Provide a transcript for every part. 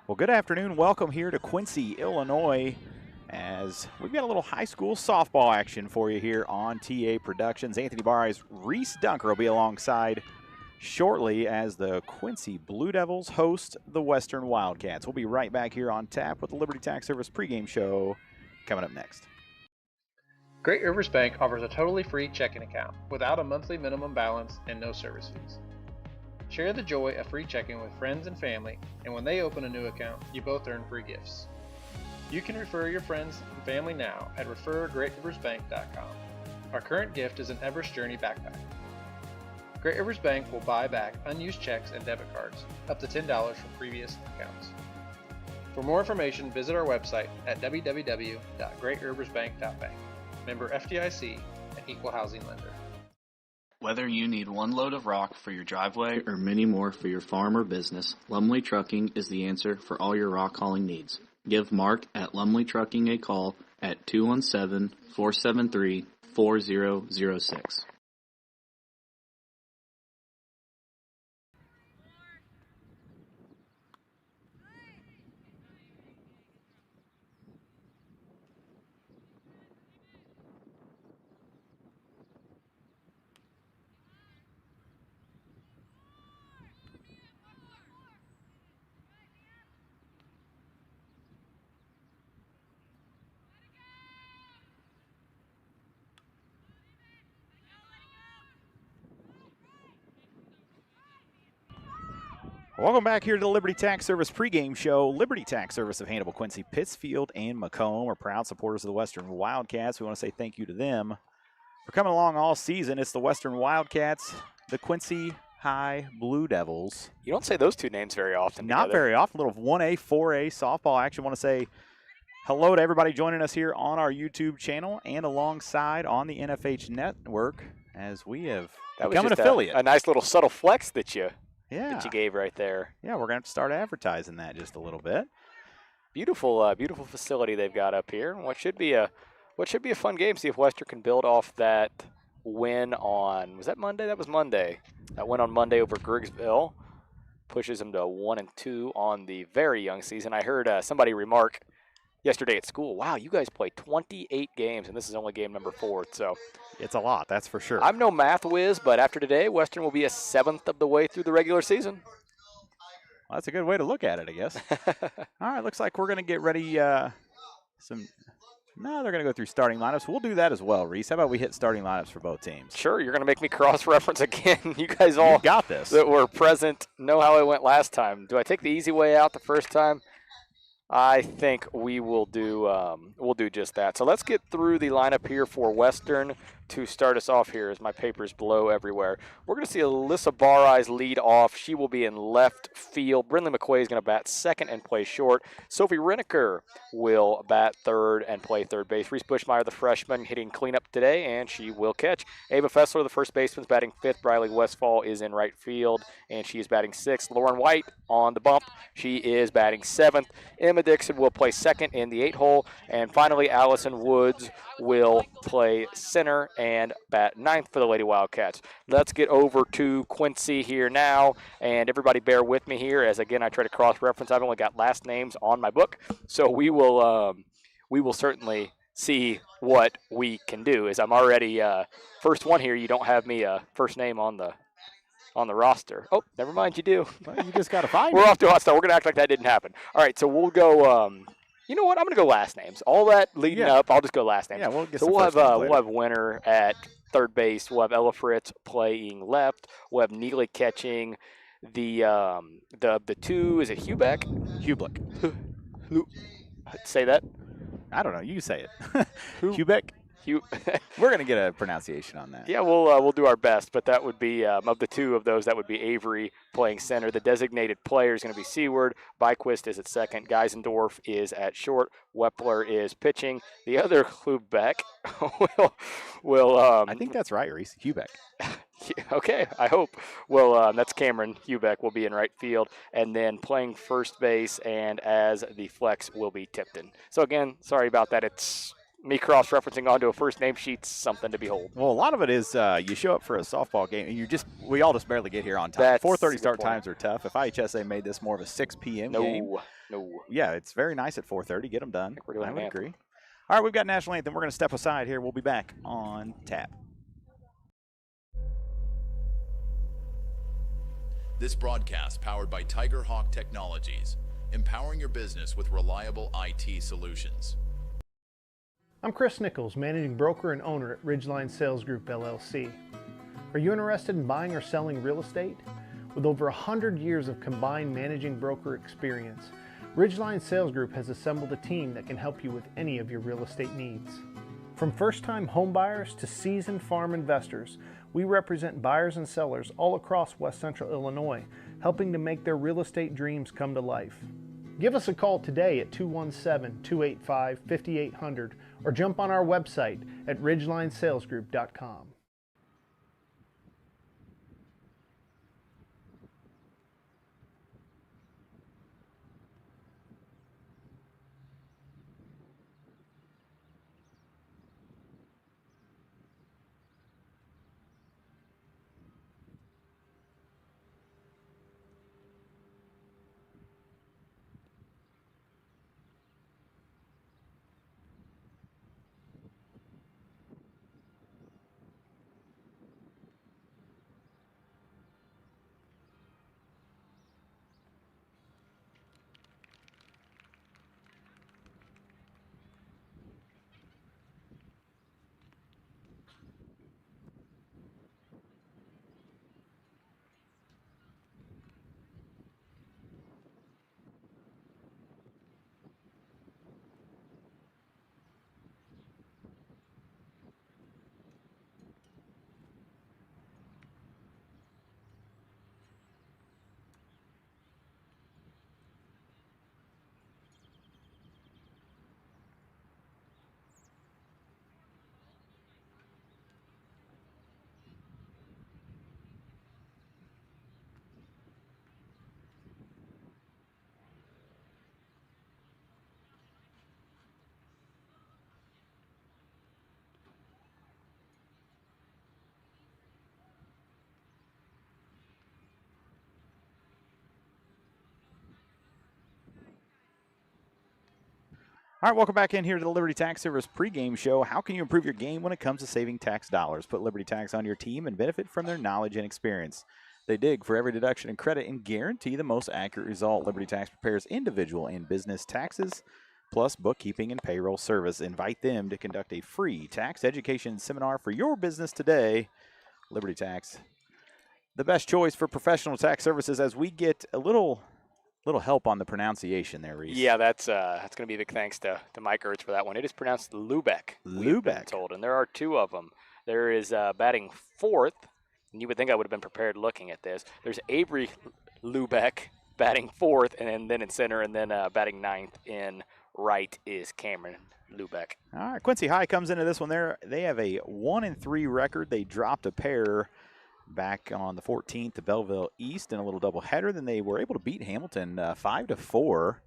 Well, good afternoon. Welcome here to Quincy, Illinois, as we've got a little high school softball action for you here on TA Productions. Anthony Barres, Reese Dunker will be alongside shortly as the Quincy Blue Devils host the Western Wildcats. We'll be right back here on tap with the Liberty Tax Service pregame show coming up next. Great Rivers Bank offers a totally free checking account without a monthly minimum balance and no service fees. Share the joy of free checking with friends and family, and when they open a new account, you both earn free gifts. You can refer your friends and family now at refergreatriversbank.com. Our current gift is an Everest Journey backpack. Great Rivers Bank will buy back unused checks and debit cards, up to $10 from previous accounts. For more information, visit our website at www.greatriversbank.bank. Member FDIC, an equal housing lender. Whether you need one load of rock for your driveway or many more for your farm or business, Lumley Trucking is the answer for all your rock hauling needs. Give Mark at Lumley Trucking a call at 217-473-4006. Welcome back here to the Liberty Tax Service pregame show. Liberty Tax Service of Hannibal, Quincy, Pittsfield, and Macomb are proud supporters of the Western Wildcats. We want to say thank you to them for coming along all season. It's the Western Wildcats, the Quincy High Blue Devils. You don't say those two names very often. Not very often. A little 1A, 4A softball action. Want to say hello to everybody joining us here on our YouTube channel and alongside on the NFH Network as we have become an affiliate. A nice little subtle flex that you gave right there. Yeah, we're going to have to start advertising that just a little bit. Beautiful, beautiful facility they've got up here. What should be a fun game. See if Western can build off that win on, was that Monday? That was Monday. That win on Monday over Griggsville pushes them to 1-2 on the very young season. I heard somebody remark yesterday at school, wow, you guys play 28 games, and this is only game number 4. So it's a lot, that's for sure. I'm no math whiz, but after today, Western will be a 7th of the way through the regular season. Well, that's a good way to look at it, I guess. All right, looks like we're going to get ready. They're going to go through starting lineups. We'll do that as well, Reese. How about we hit starting lineups for both teams? Sure, you're going to make me cross-reference again. You guys all got this. That were present know how it went last time. Do I take the easy way out the first time? I think we will do just that. So let's get through the lineup here for Western to start us off here as my papers blow everywhere. We're going to see Alyssa Barres lead off. She will be in left field. Brindley McQuay is going to bat second and play short. Sophie Reneker will bat third and play third base. Reese Bushmeyer, the freshman, hitting cleanup today, and she will catch. Ava Fessler, the first baseman, is batting fifth. Briley Westfall is in right field, and she is batting sixth. Lauren White on the bump. She is batting seventh. Emma Dixon will play second in the 8-hole. And finally, Allison Woods will play center and bat ninth for the Lady Wildcats. Let's get over to Quincy here now, and everybody bear with me here as, again, I try to cross-reference. I've only got last names on my book, so we will certainly see what we can do. As I'm already first one here, you don't have me first name on the roster. Oh, never mind, you do. Well, you just got to find We're off to a hot start. We're going to act like that didn't happen. All right, so we'll go you know what? I'm going to go last names. All that leading up, I'll just go last names. Yeah, we'll get so we'll have Winner at third base. We'll have Ella Fritz playing left. We'll have Neely catching the two. Is it Hubeck? Hublick. Say that. I don't know. You say it. Hubeck. We're going to get a pronunciation on that. Yeah, we'll do our best, but that would be, of the two of those, that would be Avery playing center. The designated player is going to be Seward. Byquist is at second. Geisendorf is at short. Wepler is pitching. The other Hubeck will I think that's right, Reese. Hubeck. Okay, I hope. Well, that's Cameron Hubeck will be in right field, and then playing first base, and as the flex will be Tipton. So, again, sorry about that. It's me cross-referencing onto a first name sheet's something to behold. Well, a lot of it is you show up for a softball game, and we all just barely get here on time. That's 4:30 a good start point. times are tough. If IHSA made this more of a 6 p.m. game, No. yeah, it's very nice at 4:30. Get them done. I think we're doing I would an anthem. agree. All right, we've got National Anthem. We're going to step aside here. We'll be back on tap. This broadcast powered by Tiger Hawk Technologies, empowering your business with reliable IT solutions. I'm Chris Nichols, managing broker and owner at Ridgeline Sales Group LLC. Are you interested in buying or selling real estate? With over 100 years of combined managing broker experience, Ridgeline Sales Group has assembled a team that can help you with any of your real estate needs. From first-time homebuyers to seasoned farm investors, we represent buyers and sellers all across West Central Illinois, helping to make their real estate dreams come to life. Give us a call today at 217-285-5800 or jump on our website at ridgelinesalesgroup.com. All right, welcome back in here to the Liberty Tax Service pregame show. How can you improve your game when it comes to saving tax dollars? Put Liberty Tax on your team and benefit from their knowledge and experience. They dig for every deduction and credit and guarantee the most accurate result. Liberty Tax prepares individual and business taxes, plus bookkeeping and payroll service. Invite them to conduct a free tax education seminar for your business today. Liberty Tax, the best choice for professional tax services. As we get a little help on the pronunciation there, Reese. Yeah, that's going to be a big thanks to Mike Ertz for that one. It is pronounced Lubeck. We've been told, and there are two of them. There is batting fourth, and you would think I would have been prepared looking at this. There's Avery Lubeck batting fourth, and then in center, and then batting ninth in right is Cameron Lubeck. All right, Quincy High comes into this one. They have a 1-3 record. They dropped a pair back on the 14th to Belleville East in a little doubleheader. Then they were able to beat Hamilton 5-4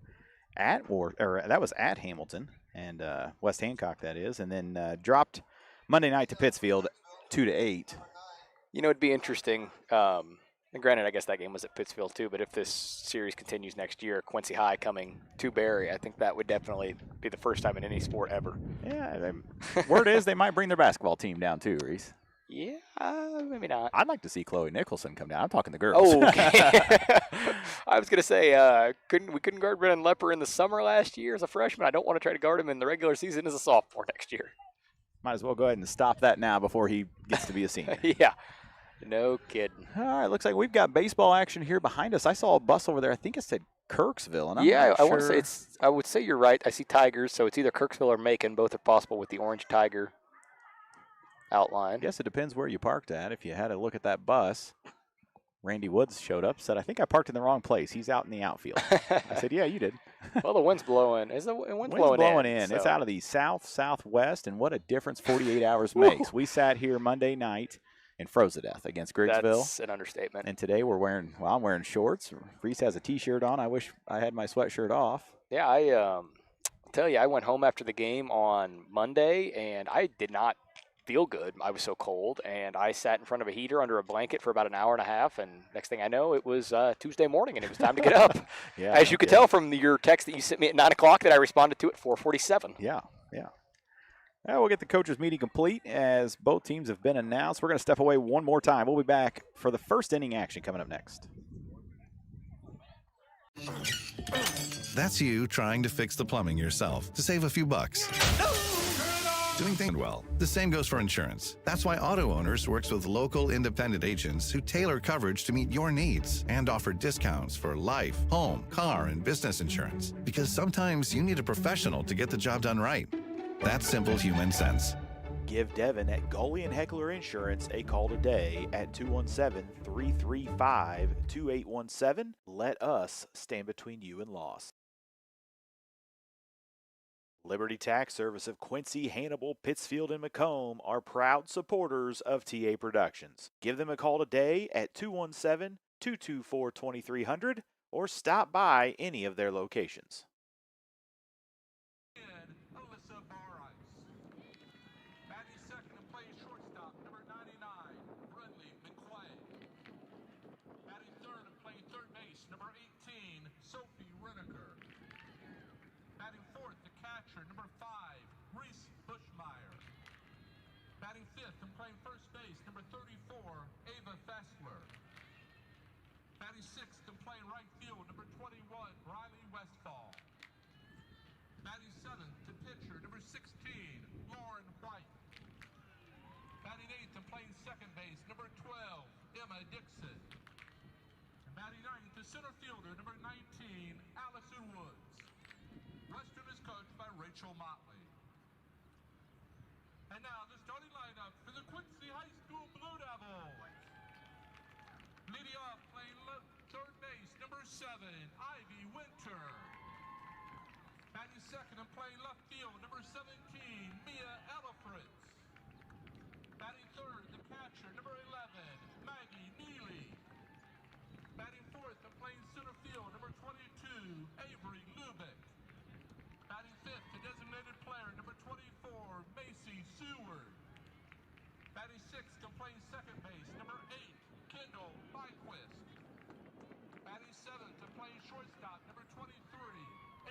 that was at Hamilton and West Hancock, that is, and then dropped Monday night to Pittsfield 2-8. You know, it'd be interesting. And granted, I guess that game was at Pittsfield too. But if this series continues next year, Quincy High coming to Barry, I think that would definitely be the first time in any sport ever. Yeah, word is they might bring their basketball team down too, Reese. Yeah, maybe not. I'd like to see Chloe Nicholson come down. I'm talking the girls. Oh, okay. I was going to say, we couldn't guard Brennan Lepper in the summer last year as a freshman. I don't want to try to guard him in the regular season as a sophomore next year. Might as well go ahead and stop that now before he gets to be a senior. Yeah, no kidding. All right, looks like we've got baseball action here behind us. I saw a bus over there. I think it said Kirksville. And I want to say I would say you're right. I see Tigers, so it's either Kirksville or Macon. Both are possible with the orange Tiger outline. I guess it depends where you parked at. If you had a look at that bus, Randy Woods showed up, said, I think I parked in the wrong place. He's out in the outfield. I said, yeah, you did. Well, the wind's blowing. Is the wind's blowing in? So. It's out of the southwest, and what a difference 48 hours Woo. makes. We sat here Monday night and froze to death against Griggsville. That's an understatement. And today I'm wearing shorts. Reese has a T-shirt on. I wish I had my sweatshirt off. Yeah, tell you, I went home after the game on Monday, and I did not feel good. I was so cold, and I sat in front of a heater under a blanket for about an hour and a half, and next thing I know, it was Tuesday morning, and it was time to get up. Yeah, As you could tell from your text that you sent me at 9 o'clock that I responded to at 4:47. Yeah. We'll get the coaches meeting complete as both teams have been announced. We're going to step away one more time. We'll be back for the first inning action coming up next. That's you trying to fix the plumbing yourself to save a few bucks. Doing things well. The same goes for insurance. That's why Auto Owners works with local independent agents who tailor coverage to meet your needs and offer discounts for life, home, car, and business insurance. Because sometimes you need a professional to get the job done right. That's simple human sense. Give Devin at Gully and Heckler Insurance a call today at 217-335-2817. Let us stand between you and loss. Liberty Tax Service of Quincy, Hannibal, Pittsfield, and Macomb are proud supporters of TA Productions. Give them a call today at 217-224-2300 or stop by any of their locations. Number 5, Reese Bushmeyer. Batting fifth and playing first base, number 34, Ava Fessler. Batting sixth and playing right field, number 21, Riley Westfall. Batting seventh to pitcher, number 16, Lauren White. Batting eighth and playing second base, number 12, Emma Dixon. And batting ninth to center fielder, number 19, Allison Woods. Western is coached by Rachel Motley. And now the starting lineup for the Quincy High School Blue Devils. Leading off, playing third base, number 7, Ivy Winter. Batting second and playing left field, number 17, Mia Elifritz. Batting third, the catcher, number 11, Maggie Neely. Batting fourth and playing center field, number 22, Avery Lubick. Batting fifth, the designated player, number 24, Macy Seward. Batting sixth, and playing second base, number 8, Kendall Byquist. Batting seventh, and playing shortstop, number 23,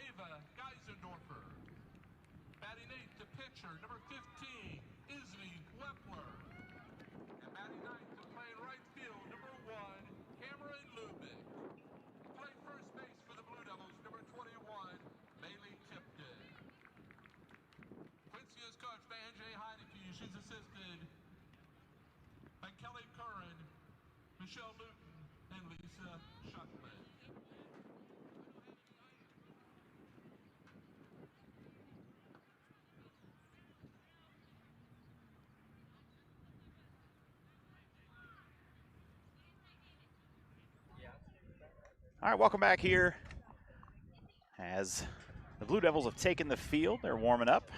Ava Geisendorfer. Batting eighth, the pitcher, number 15, Isney Wepler. And batting ninth, and playing right field, number 1, Cameron Lubick. Playing first base for the Blue Devils, number 21, Bailey Tipton. Quincy is coached by Anjay Heineke. She's assisted by Kelly Curran, Michelle Luton, and Lisa Shuckman. All right, welcome back here as the Blue Devils have taken the field. They're warming up.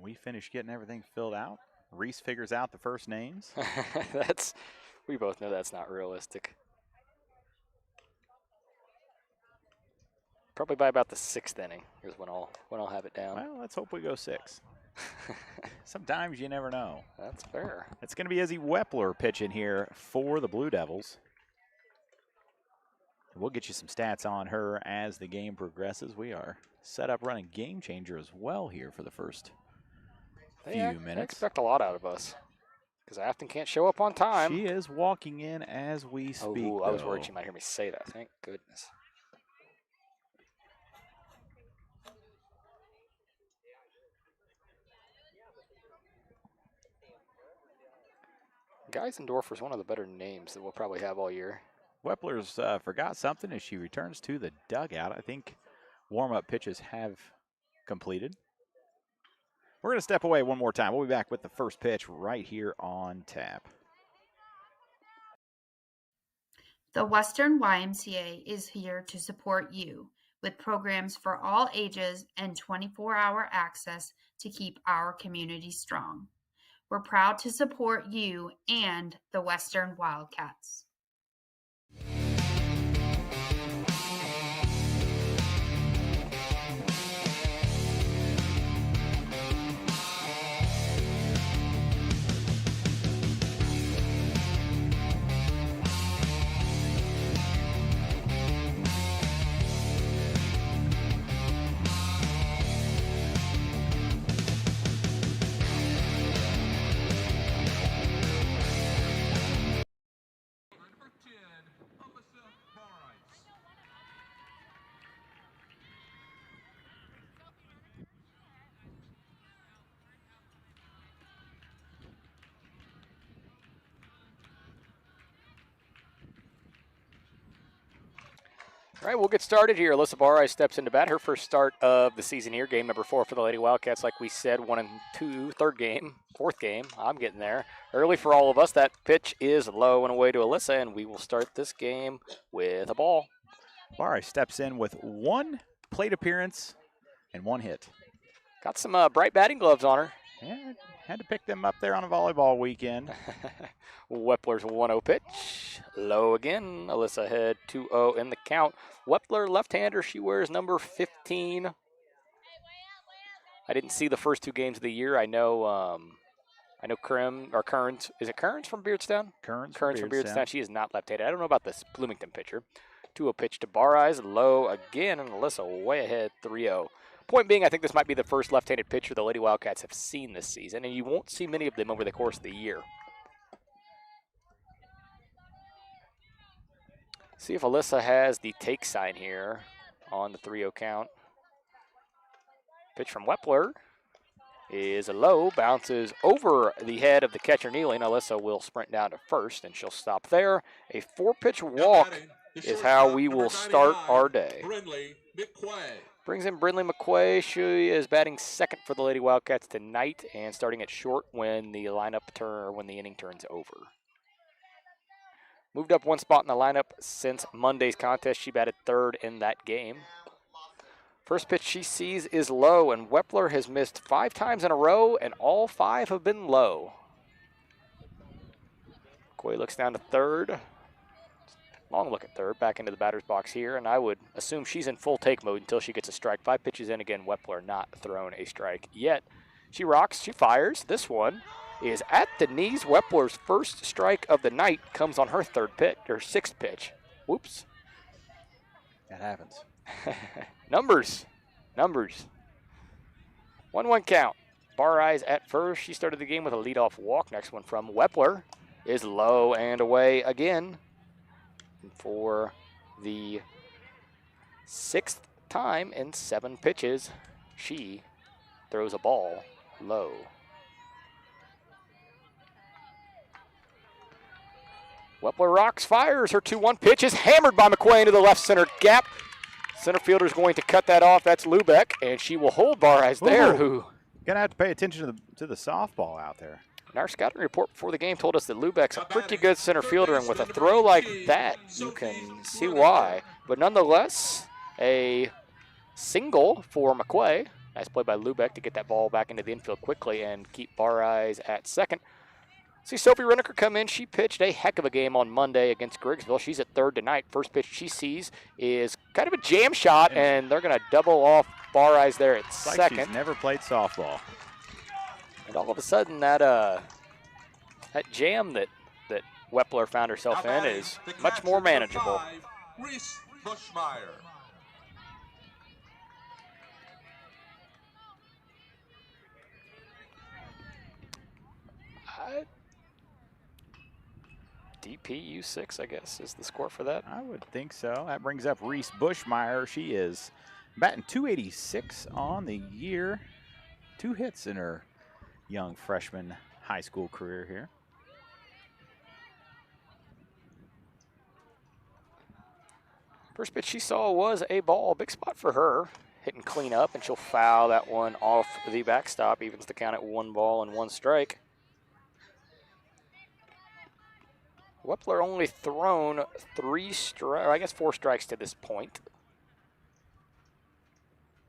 We finish getting everything filled out. Reese figures out the first names. We both know that's not realistic. Probably by about the 6th inning is when I'll have it down. Well, let's hope we go 6. Sometimes you never know. That's fair. It's going to be Izzy Wepler pitching here for the Blue Devils. We'll get you some stats on her as the game progresses. We are set up running Game Changer as well here for the first few minutes. They expect a lot out of us because Afton can't show up on time. She is walking in as we speak. I was worried she might hear me say that. Thank goodness. Geisendorfer is one of the better names that we'll probably have all year. Wepler's forgot something as she returns to the dugout. I think warm-up pitches have completed. We're going to step away one more time. We'll be back with the first pitch right here on tap. The Western YMCA is here to support you with programs for all ages and 24-hour access to keep our community strong. We're proud to support you and the Western Wildcats. All right, we'll get started here. Alyssa Barrai steps into bat. Her first start of the season here. Game number 4 for the Lady Wildcats. Like we said, 1 and 2, third game, fourth game. I'm getting there. Early for all of us. That pitch is low and away to Alyssa, and we will start this game with a ball. Barrai steps in with 1 plate appearance and 1 hit. Got some bright batting gloves on her. Yeah, had to pick them up there on a volleyball weekend. Wepler's 1-0 pitch. Low again. Alyssa ahead 2-0 in the count. Wepler, left-hander. She wears number 15. I didn't see the first 2 games of the year. I know Kearns. Is it Kearns from Beardstown? Kearns from Beardstown. She is not left-handed. I don't know about this Bloomington pitcher. 2-0 pitch to Barrais. Low again, and Alyssa way ahead 3-0. Point being, I think this might be the first left-handed pitcher the Lady Wildcats have seen this season, and you won't see many of them over the course of the year. See if Alyssa has the take sign here on the 3-0 count. Pitch from Wepler is a low, bounces over the head of the catcher kneeling. Alyssa will sprint down to first, and she'll stop there. A 4-pitch walk is how we will start our day. Brings in Brindley McQuay. She is batting second for the Lady Wildcats tonight and starting at short when the inning turns over. Moved up 1 spot in the lineup since Monday's contest. She batted third in that game. First pitch she sees is low, and Wepler has missed 5 times in a row, and all 5 have been low. McQuay looks down to third. Long look at third, back into the batter's box here, and I would assume she's in full take mode until she gets a strike. 5 pitches in again, Wepler not thrown a strike yet. She rocks, she fires. This one is at the knees. Wepler's first strike of the night comes on her 6th pitch. Whoops. That happens. Numbers. 1-1 count. Barrais at first. She started the game with a leadoff walk. Next one from Wepler is low and away again. For the 6th time in 7 pitches, she throws a ball low. Wepler rocks, fires. Her 2-1 pitch is hammered by McQuay into the left center gap. Center fielder's going to cut that off. That's Lubeck, and she will hold Barrais there. Who gonna have to pay attention to the softball out there. And our scouting report before the game told us that Lubeck's a pretty good center fielder, and with a throw like that, you can see why. But nonetheless, a single for McQuay. Nice play by Lubeck to get that ball back into the infield quickly and keep Barrais at second. See Sophie Reneker come in. She pitched a heck of a game on Monday against Griggsville. She's at third tonight. First pitch she sees is kind of a jam shot, and they're going to double off Barrais there at second. She's never played softball. And all of a sudden, that jam that Wepler found herself in is much more manageable. Reese Bushmeyer. DPU 6, I guess, is the score for that. I would think so. That brings up Reese Bushmeyer. She is batting .286 on the year. 2 hits in her young freshman high school career here. First pitch she saw was a ball. Big spot for her. Hitting clean up, and she'll foul that one off the backstop. Evens the count at 1 ball and 1 strike. Wepler only thrown 4 strikes to this point.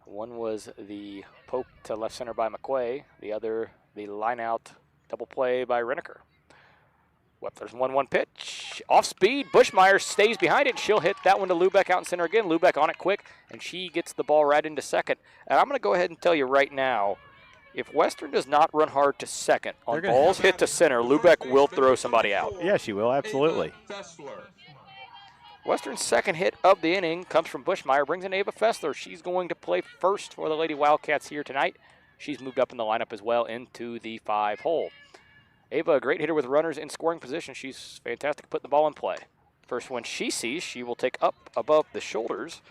One was the poke to left center by McQuay. The other, the line out double play by Reneker. Wepler's 1-1 pitch. Off speed. Bushmeyer stays behind it. She'll hit that one to Lubeck out in center again. Lubeck on it quick, and she gets the ball right into second. And I'm going to go ahead and tell you right now, if Western does not run hard to second on balls hit to center, Lubeck will throw somebody out. Yeah, she will, absolutely. Western's second hit of the inning comes from Bushmeyer, brings in Ava Fessler. She's going to play first for the Lady Wildcats here tonight. She's moved up in the lineup as well into the 5 hole. Ava, a great hitter with runners in scoring position. She's fantastic putting the ball in play. First one she sees, she will take up above the shoulders.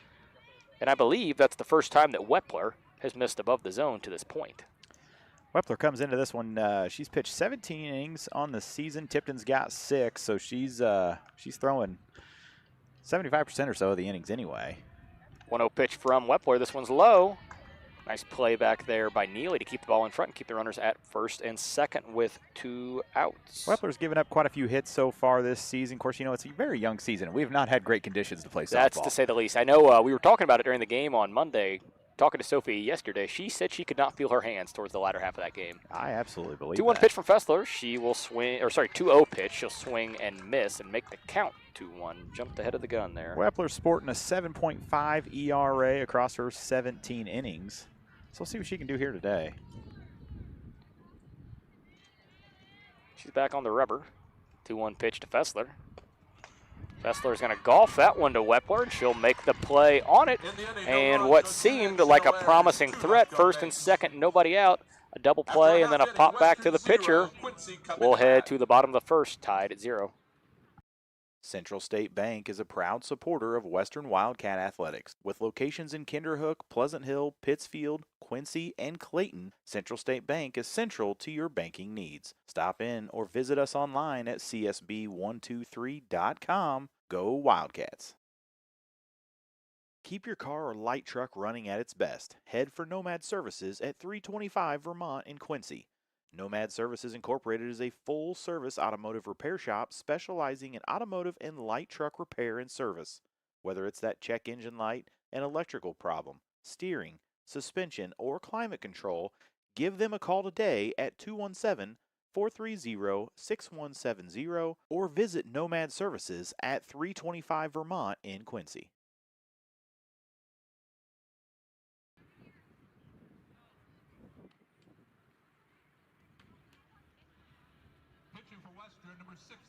And I believe that's the first time that Wepler has missed above the zone to this point. Wepler comes into this one. She's pitched 17 innings on the season. Tipton's got 6, so she's throwing 75% or so of the innings anyway. 1-0 pitch from Wepler. This one's low. Nice play back there by Neely to keep the ball in front and keep the runners at first and second with 2 outs. Wepler's given up quite a few hits so far this season. Of course, you know, it's a very young season. We have not had great conditions to play softball. That's to say the least. I know we were talking about it during the game on Monday. Talking to Sophie yesterday, she said she could not feel her hands towards the latter half of that game. I absolutely believe 2-1 that. pitch from Fessler. She will swing, or sorry, 2-0 pitch. She'll swing and miss and make the count 2-1. Jumped ahead of the gun there. Wepler's sporting a 7.5 ERA across her 17 innings. So we'll see what she can do here today. She's back on the rubber. 2-1 pitch to Fessler. Fessler's going to golf that one to Wepler. She'll make the play on it. And what seemed like a promising threat, first and second, nobody out. A double play and then a pop back to the pitcher. We'll head to the bottom of the first, tied at 0. Central State Bank is a proud supporter of Western Wildcat Athletics. With locations in Kinderhook, Pleasant Hill, Pittsfield, Quincy, and Clayton, Central State Bank is central to your banking needs. Stop in or visit us online at csb123.com. Go Wildcats! Keep your car or light truck running at its best. Head for Nomad Services at 325 Vermont in Quincy. Nomad Services Incorporated is a full-service automotive repair shop specializing in automotive and light truck repair and service. Whether it's that check engine light, an electrical problem, steering, suspension, or climate control, give them a call today at 217-430-6170 or visit Nomad Services at 325 Vermont in Quincy. Pitching for Western, number 16,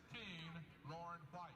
Lauren White.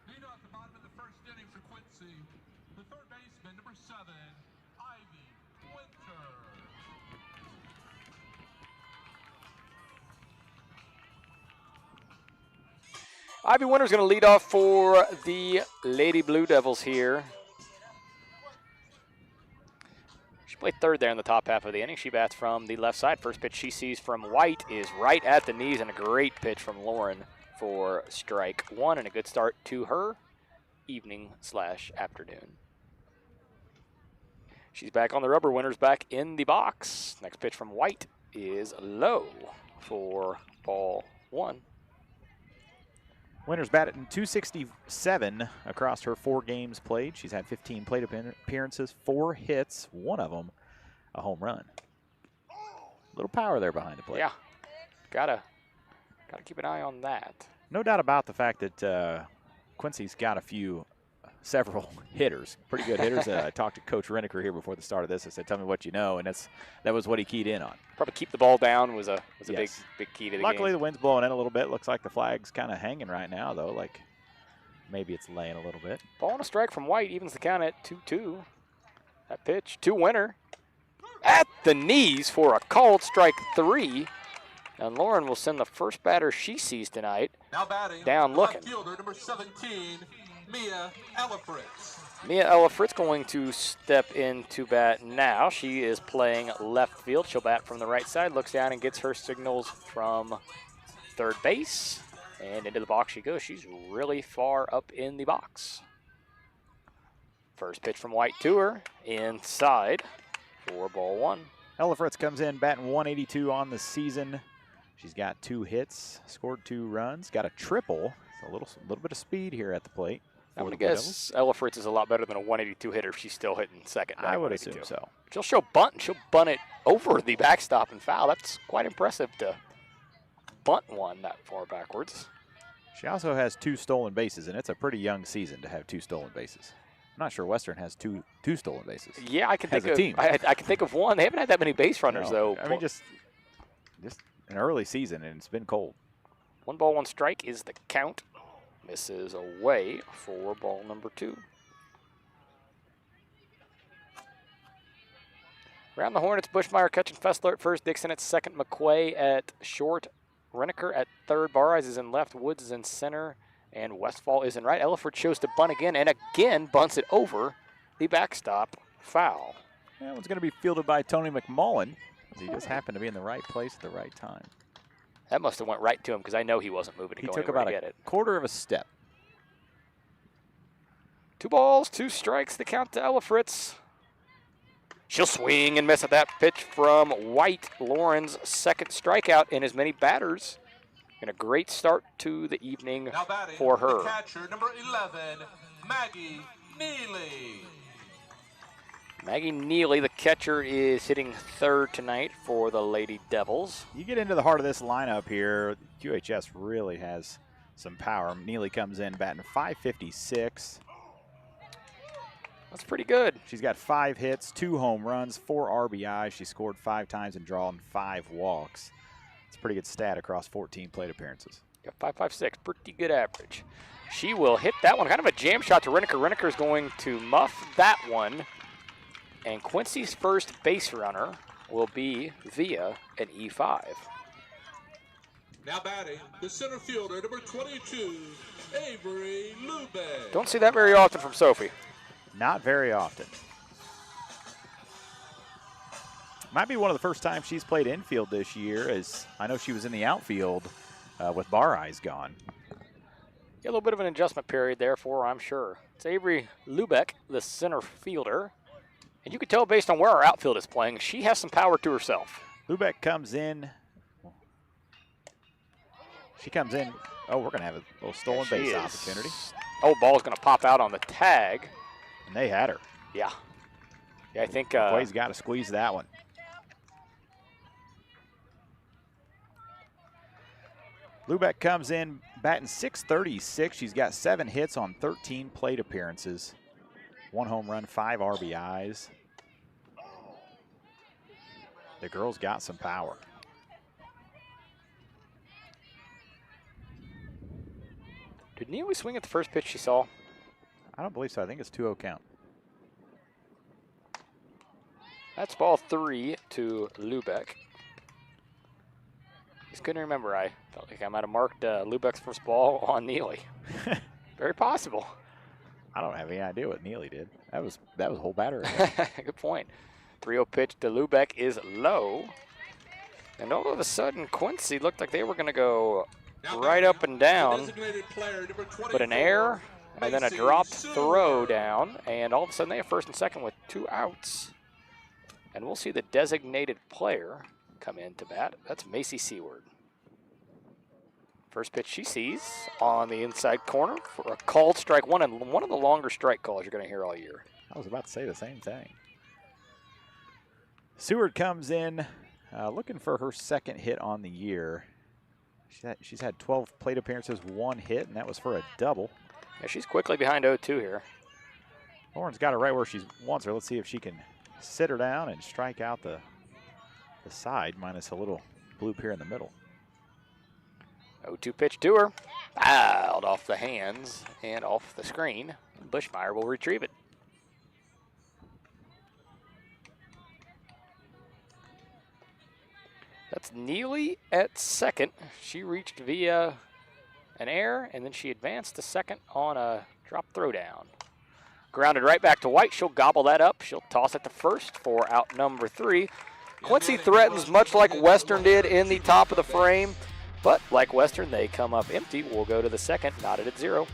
Lead off the bottom of the first inning for Quincy, the third baseman, number 7, Ivy Winter. Ivy Winter's going to lead off for the Lady Blue Devils here. She played third there in the top half of the inning. She bats from the left side. First pitch she sees from White is right at the knees, and a great pitch from Lauren for strike 1, and a good start to her evening/afternoon. She's back on the rubber. Winter's back in the box. Next pitch from White is low for ball 1. Winters batted in .267 across her 4 games played. She's had 15 plate appearances, 4 hits, one of them a home run. A little power there behind the plate. Yeah, gotta keep an eye on that. No doubt about the fact that Quincy's got several hitters, pretty good hitters. I talked to Coach Reneker here before the start of this. I said, "Tell me what you know," and that was what he keyed in on. Probably keep the ball down was a Yes. big key to the Luckily, game. the wind's blowing in a little bit. Looks like the flag's kind of hanging right now, though. Like maybe it's laying a little bit. Ball and a strike from White evens the count at 2-2. That pitch to Winter at the knees for a called strike 3. And Lauren will send the first batter she sees tonight Now batting, down looking. fielder, number 17, Mia Ellifritz. Mia Ellifritz going to step in to bat now. She is playing left field. She'll bat from the right side, looks down and gets her signals from third base. And into the box she goes. She's really far up in the box. First pitch from White to her, inside for ball 1. Ella Fritz comes in batting .182 on the season. She's got 2 hits, scored 2 runs, got a triple. So a little bit of speed here at the plate. I'm going to guess Ella Fritz is a lot better than a 182 hitter if she's still hitting second. I would assume so. She'll show bunt, and she'll bunt it over the backstop and foul. That's quite impressive to bunt one that far backwards. She also has 2 stolen bases, and it's a pretty young season to have 2 stolen bases. I'm not sure Western has two stolen bases. Yeah, I can think As a of team. I can think of one. They haven't had that many base runners No, though. I mean, just an early season, and it's been cold. 1 ball, 1 strike is the count. Misses away for ball number 2. Around the horn, it's Bushmeyer catching Fessler at first, Dixon at second, McQuay at short, Reneker at third, Barres is in left, Woods is in center, and Westfall is in right. Elliford chose to bunt again, and again bunts it over the backstop. Foul. That one's going to be fielded by Tony McMullen. He just happened to be in the right place at the right time. That must have went right to him because I know he wasn't moving to He go took anywhere about to get a it. quarter of a step. 2 balls, 2 strikes, the count to Ella Fritz. She'll swing and miss at that pitch from White. Lauren's second strikeout in as many batters. And a great start to the evening Now batting, for her. the catcher, number 11, Maggie Neely. Maggie Neely, the catcher, is hitting third tonight for the Lady Devils. You get into the heart of this lineup here, QHS really has some power. Neely comes in batting .556. That's pretty good. She's got 5 hits, 2 home runs, 4 RBIs. She scored 5 times and drawn 5 walks. It's a pretty good stat across 14 plate appearances. Got 5.56, pretty good average. She will hit that one, kind of a jam shot to Reneker. Reneker is going to muff that one. And Quincy's first base runner will be via an E5. Now batting, the center fielder, number 22, Avery Lubeck. Don't see that very often from Sophie. Not very often. Might be one of the first times she's played infield this year, as I know she was in the outfield with Barres gone. Yeah, a little bit of an adjustment period there for her, I'm sure. It's Avery Lubeck, the center fielder. And you can tell based on where our outfield is playing, she has some power to herself. Lubeck comes in. She comes in. Oh, we're going to have a little stolen base opportunity. Oh, ball's going to pop out on the tag. And they had her. Yeah. Yeah, I think McQuay's got to squeeze that one. Lubeck comes in batting .636. She's got 7 hits on 13 plate appearances. 1 home run, 5 RBIs. The girl's got some power. Did Neely swing at the first pitch she saw? I don't believe so. I think it's 2-0 count. That's ball 3 to Lubeck. Just couldn't remember. I felt like I might have marked Lubeck's first ball on Neely. Very possible. I don't have any idea what Neely did. That was a whole batter. Good point. 3-0 pitch to Lubeck is low. And all of a sudden, Quincy looked like they were going to go right up and down. But an error and then a dropped throw down. And all of a sudden, they have first and second with 2 outs. And we'll see the designated player come in to bat. That's Macy Seward. First pitch she sees on the inside corner for a called strike one, and one of the longer strike calls you're going to hear all year. I was about to say the same thing. Seward comes in looking for her second hit on the year. She's had 12 plate appearances, 1 hit, and that was for a double. Yeah, she's quickly behind 0-2 here. Lauren's got her right where she wants her. Let's see if she can sit her down and strike out the side, minus a little bloop here in the middle. 0-2 pitch to her. Fouled off the hands and off the screen. Bushmeyer will retrieve it. That's Neely at second. She reached via an error, and then she advanced to second on a drop throw down. Grounded right back to White. She'll gobble that up. She'll toss it to first for out number 3. Quincy threatens much like Western did in the top of the frame. But like Western, they come up empty. We'll go to the second, knotted at 0.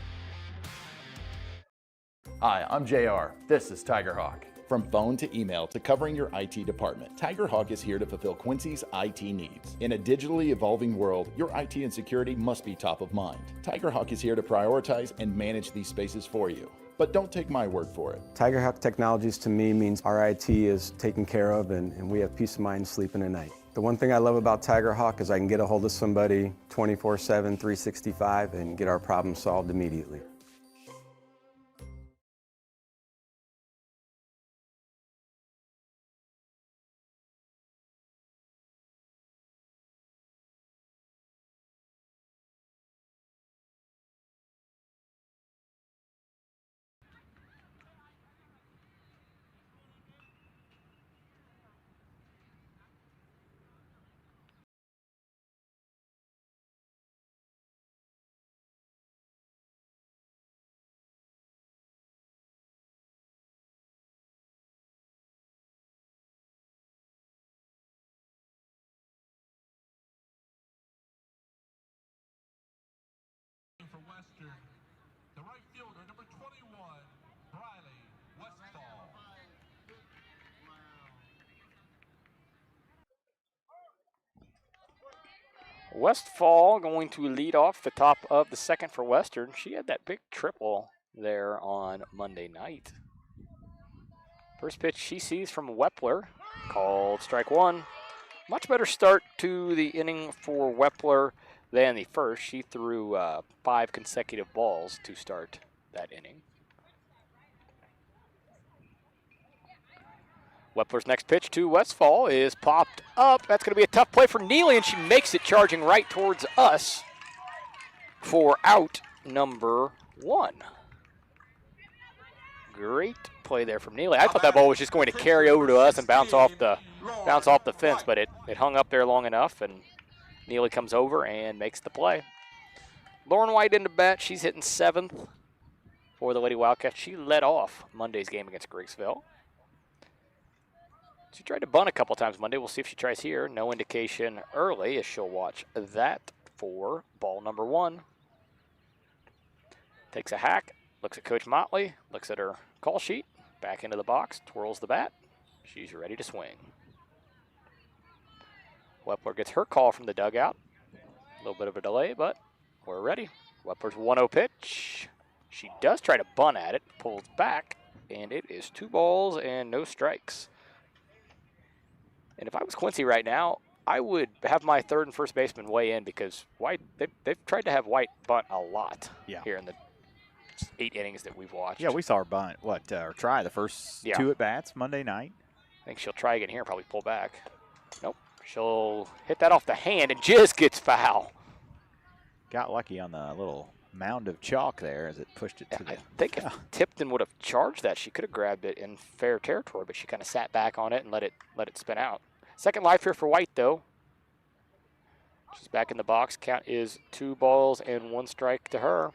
Hi, I'm JR. This is Tiger Hawk. From phone to email to covering your IT department, Tiger Hawk is here to fulfill Quincy's IT needs. In a digitally evolving world, your IT and security must be top of mind. Tiger Hawk is here to prioritize and manage these spaces for you. But don't take my word for it. Tiger Hawk Technologies to me means our IT is taken care of and we have peace of mind sleeping at night. The one thing I love about Tiger Hawk is I can get a hold of somebody 24/7, 365 and get our problem solved immediately. Westfall going to lead off the top of the second for Western. She had that big triple there on Monday night. First pitch she sees from Wepler, called strike one. Much better start to the inning for Wepler than the first. She threw 5 consecutive balls to start that inning. Wepler's next pitch to Westfall is popped up. That's going to be a tough play for Neely, and she makes it charging right towards us for out number 1. Great play there from Neely. I thought that ball was just going to carry over to us and bounce off the fence, but it hung up there long enough, and Neely comes over and makes the play. Lauren White into bat. She's hitting 7th for the Lady Wildcats. She led off Monday's game against Griggsville. She tried to bunt a couple times Monday. We'll see if she tries here. No indication early as she'll watch that for ball number 1. Takes a hack, looks at Coach Motley, looks at her call sheet, back into the box, twirls the bat. She's ready to swing. Wepler gets her call from the dugout. A little bit of a delay, but we're ready. Wepler's 1-0 pitch. She does try to bunt at it, pulls back, and it is 2 balls and no strikes. And if I was Quincy right now, I would have my third and first baseman weigh in because White, they've tried to have White bunt a lot here in the 8 innings that we've watched. Yeah, we saw her bunt, or try the first 2 at-bats Monday night. I think she'll try again here and probably pull back. Nope. She'll hit that off the hand and just gets foul. Got lucky on the little mound of chalk there as it pushed it to the... I think if Tipton would have charged that, she could have grabbed it in fair territory, but she kind of sat back on it and let it spin out. Second life here for White, though. She's back in the box. Count is 2 balls and 1 strike to her.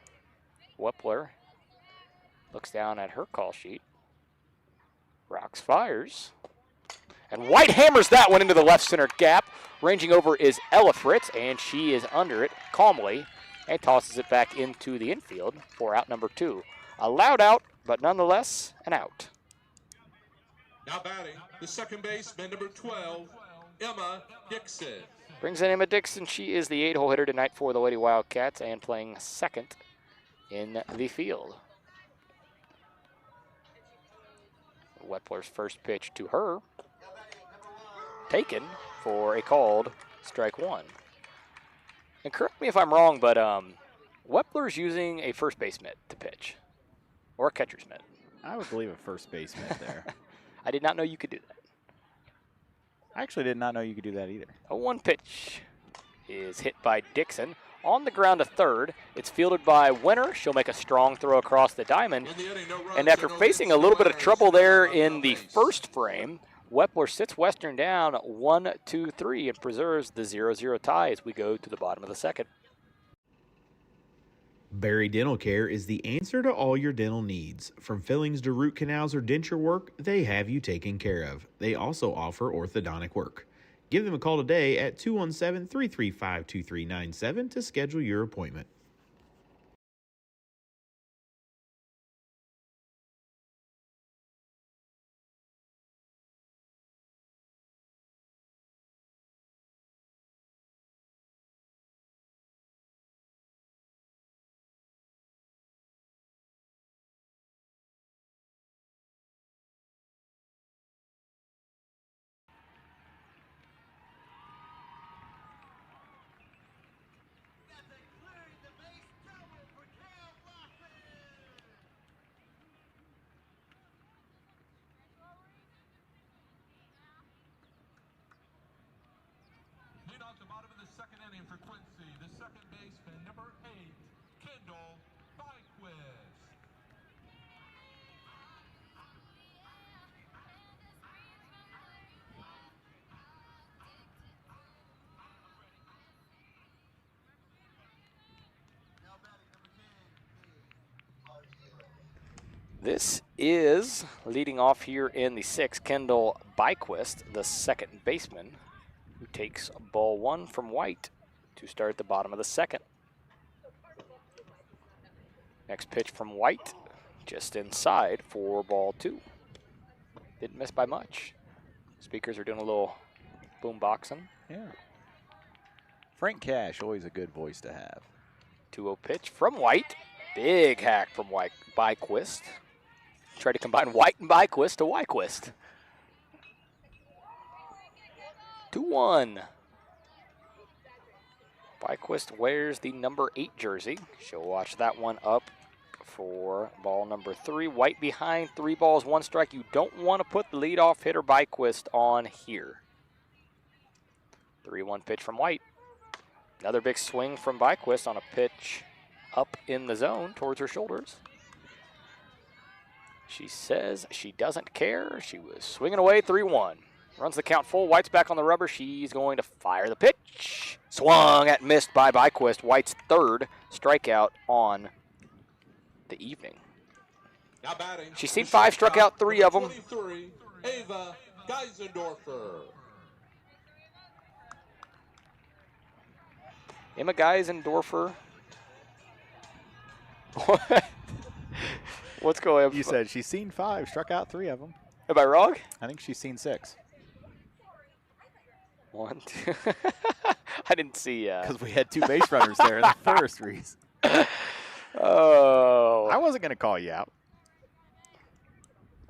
Wepler looks down at her call sheet. Rocks, fires. And White hammers that one into the left center gap. Ranging over is Ella Fritz, and she is under it calmly and tosses it back into the infield for out number 2. A loud out, but nonetheless an out. Now batting, the second baseman, number 12, Emma Dixon. Brings in Emma Dixon. She is the 8-hole hitter tonight for the Lady Wildcats and playing second in the field. Wepler's first pitch to her, taken for a called strike 1. And correct me if I'm wrong, but Wepler's using a first base mitt to pitch, or a catcher's mitt. I would believe a first base mitt there. I did not know you could do that. I actually did not know you could do that either. A 1 pitch is hit by Dixon. On the ground to third. It's fielded by Winter. She'll make a strong throw across the diamond. And after facing a little bit of trouble there in the first frame, Wepler sits Western down 1-2-3 and preserves the 0-0 tie as we go to the bottom of the second. Barry Dental Care is the answer to all your dental needs. From fillings to root canals or denture work, they have you taken care of. They also offer orthodontic work. Give them a call today at 217-335-2397 to schedule your appointment. Out the bottom of the second inning for Quincy, the second baseman, number 8, Kendall Byquist. This is leading off here in the sixth, Kendall Byquist, the second baseman, who takes ball 1 from White to start at the bottom of the second. Next pitch from White, just inside for ball 2. Didn't miss by much. Speakers are doing a little boom boxing. Yeah. Frank Cash, always a good voice to have. 2-0 pitch from White. Big hack from White. Byquist. Try to combine White and Byquist to Wyquist. 2-1. Byquist wears the number 8 jersey. She'll watch that one up for ball number 3. White behind, 3 balls, 1 strike. You don't want to put the leadoff hitter Byquist on here. 3-1 pitch from White. Another big swing from Byquist on a pitch up in the zone towards her shoulders. She says she doesn't care. She was swinging away, 3-1. Runs the count full. White's back on the rubber. She's going to fire the pitch. Swung at, missed by Byquist. White's 3rd strikeout on the evening. Now batting. She's seen 5, struck out 3 of them. 23, Ava Geisendorfer. Emma Geisendorfer. What's going on? You said she's seen 5, struck out 3 of them. Am I wrong? I think she's seen 6. 1, 2. I didn't see. Because we had 2 base runners there in the first, Reese. Oh. I wasn't going to call you out.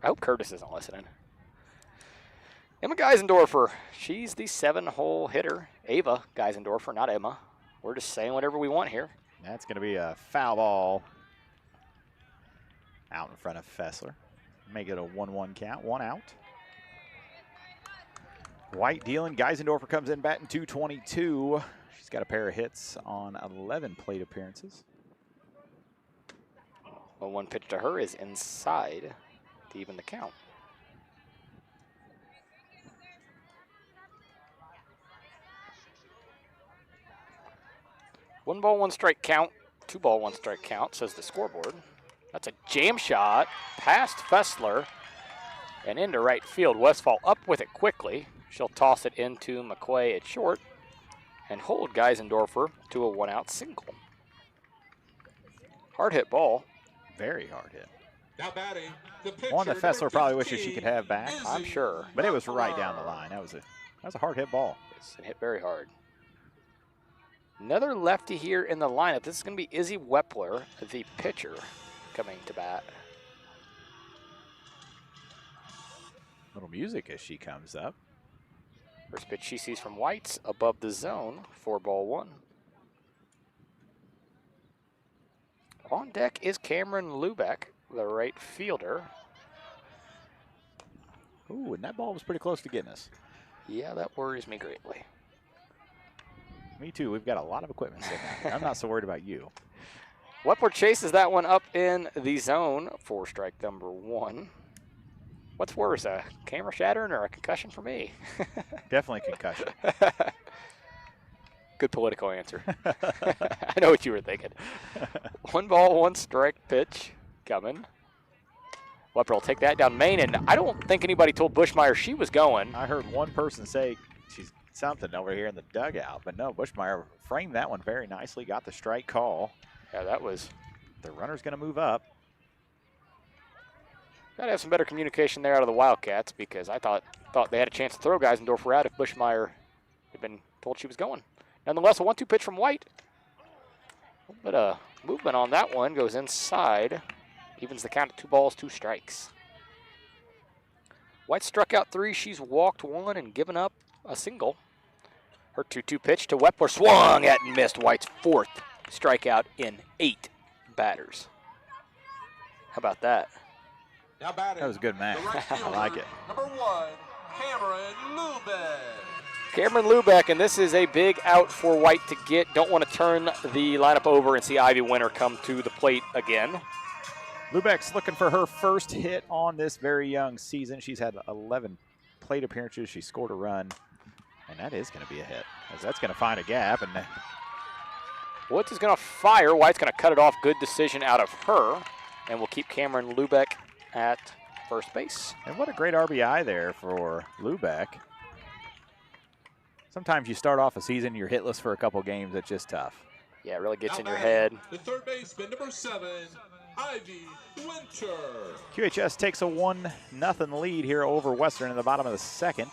I hope Curtis isn't listening. Emma Geisendorfer. She's the 7-hole hitter. Ava Geisendorfer, not Emma. We're just saying whatever we want here. That's going to be a foul ball out in front of Fessler. Make it a 1-1 count, 1 out. White dealing. Geisendorfer comes in batting .222. She's got a pair of hits on 11 plate appearances. 1-1 pitch to her is inside to even the count. One ball, 1 strike count. 2 ball, 1 strike count, says the scoreboard. That's a jam shot past Fessler and into right field. Westfall up with it quickly. She'll toss it into McQuay at short and hold Geisendorfer to a 1-out single. Hard hit ball. Very hard hit. Now batting, the pitcher, One that Fessler probably wishes she could have back. I'm sure. But it was right down the line. That was a hard hit ball. It's hit very hard. Another lefty here in the lineup. This is going to be Izzy Wepler, the pitcher, coming to bat. Little music as she comes up. First pitch she sees from White's above the zone, 4-1. On deck is Cameron Lubeck, the right fielder. Ooh, and that ball was pretty close to getting us. Yeah, that worries me greatly. Me too. We've got a lot of equipment sitting out there. I'm not so worried about you. Wepler chases that one up in the zone for strike number 1. What's worse, a camera shattering or a concussion for me? Definitely concussion. Good political answer. I know what you were thinking. 1 ball, 1 strike pitch coming. Wepler will take that down main, and I don't think anybody told Bushmeyer she was going. I heard one person say she's something over here in the dugout, but no, Bushmeyer framed that one very nicely, got the strike call. Yeah, that was. The runner's going to move up. Got to have some better communication there out of the Wildcats, because I thought they had a chance to throw Geisendorfer out if Bushmeyer had been told she was going. Nonetheless, a 1-2 pitch from White. A little bit of movement on that one, goes inside. Evens the count at 2 balls, 2 strikes. White struck out 3. She's walked 1 and given up a single. Her 2-2 pitch to Wepler, swung at and missed. White's 4th strikeout in 8 batters. How about that? Now batting, That was a good match. right I like it. Number 1, Cameron Lubeck. Cameron Lubeck, and this is a big out for White to get. Don't want to turn the lineup over and see Ivy Winter come to the plate again. Lubeck's looking for her first hit on this very young season. She's had 11 plate appearances. She scored a run, and that is going to be a hit, as that's going to find a gap. And Woods is going to fire. White's going to cut it off. Good decision out of her, and we'll keep Cameron Lubeck at first base. And what a great RBI there for Lubeck. Sometimes you start off a season, you're hitless for a couple games. It's just tough. Yeah, it really gets Now in your batting, head. The third baseman, number 7, Ivy Winter. QHS takes a 1-0 lead here over Western in the bottom of the second.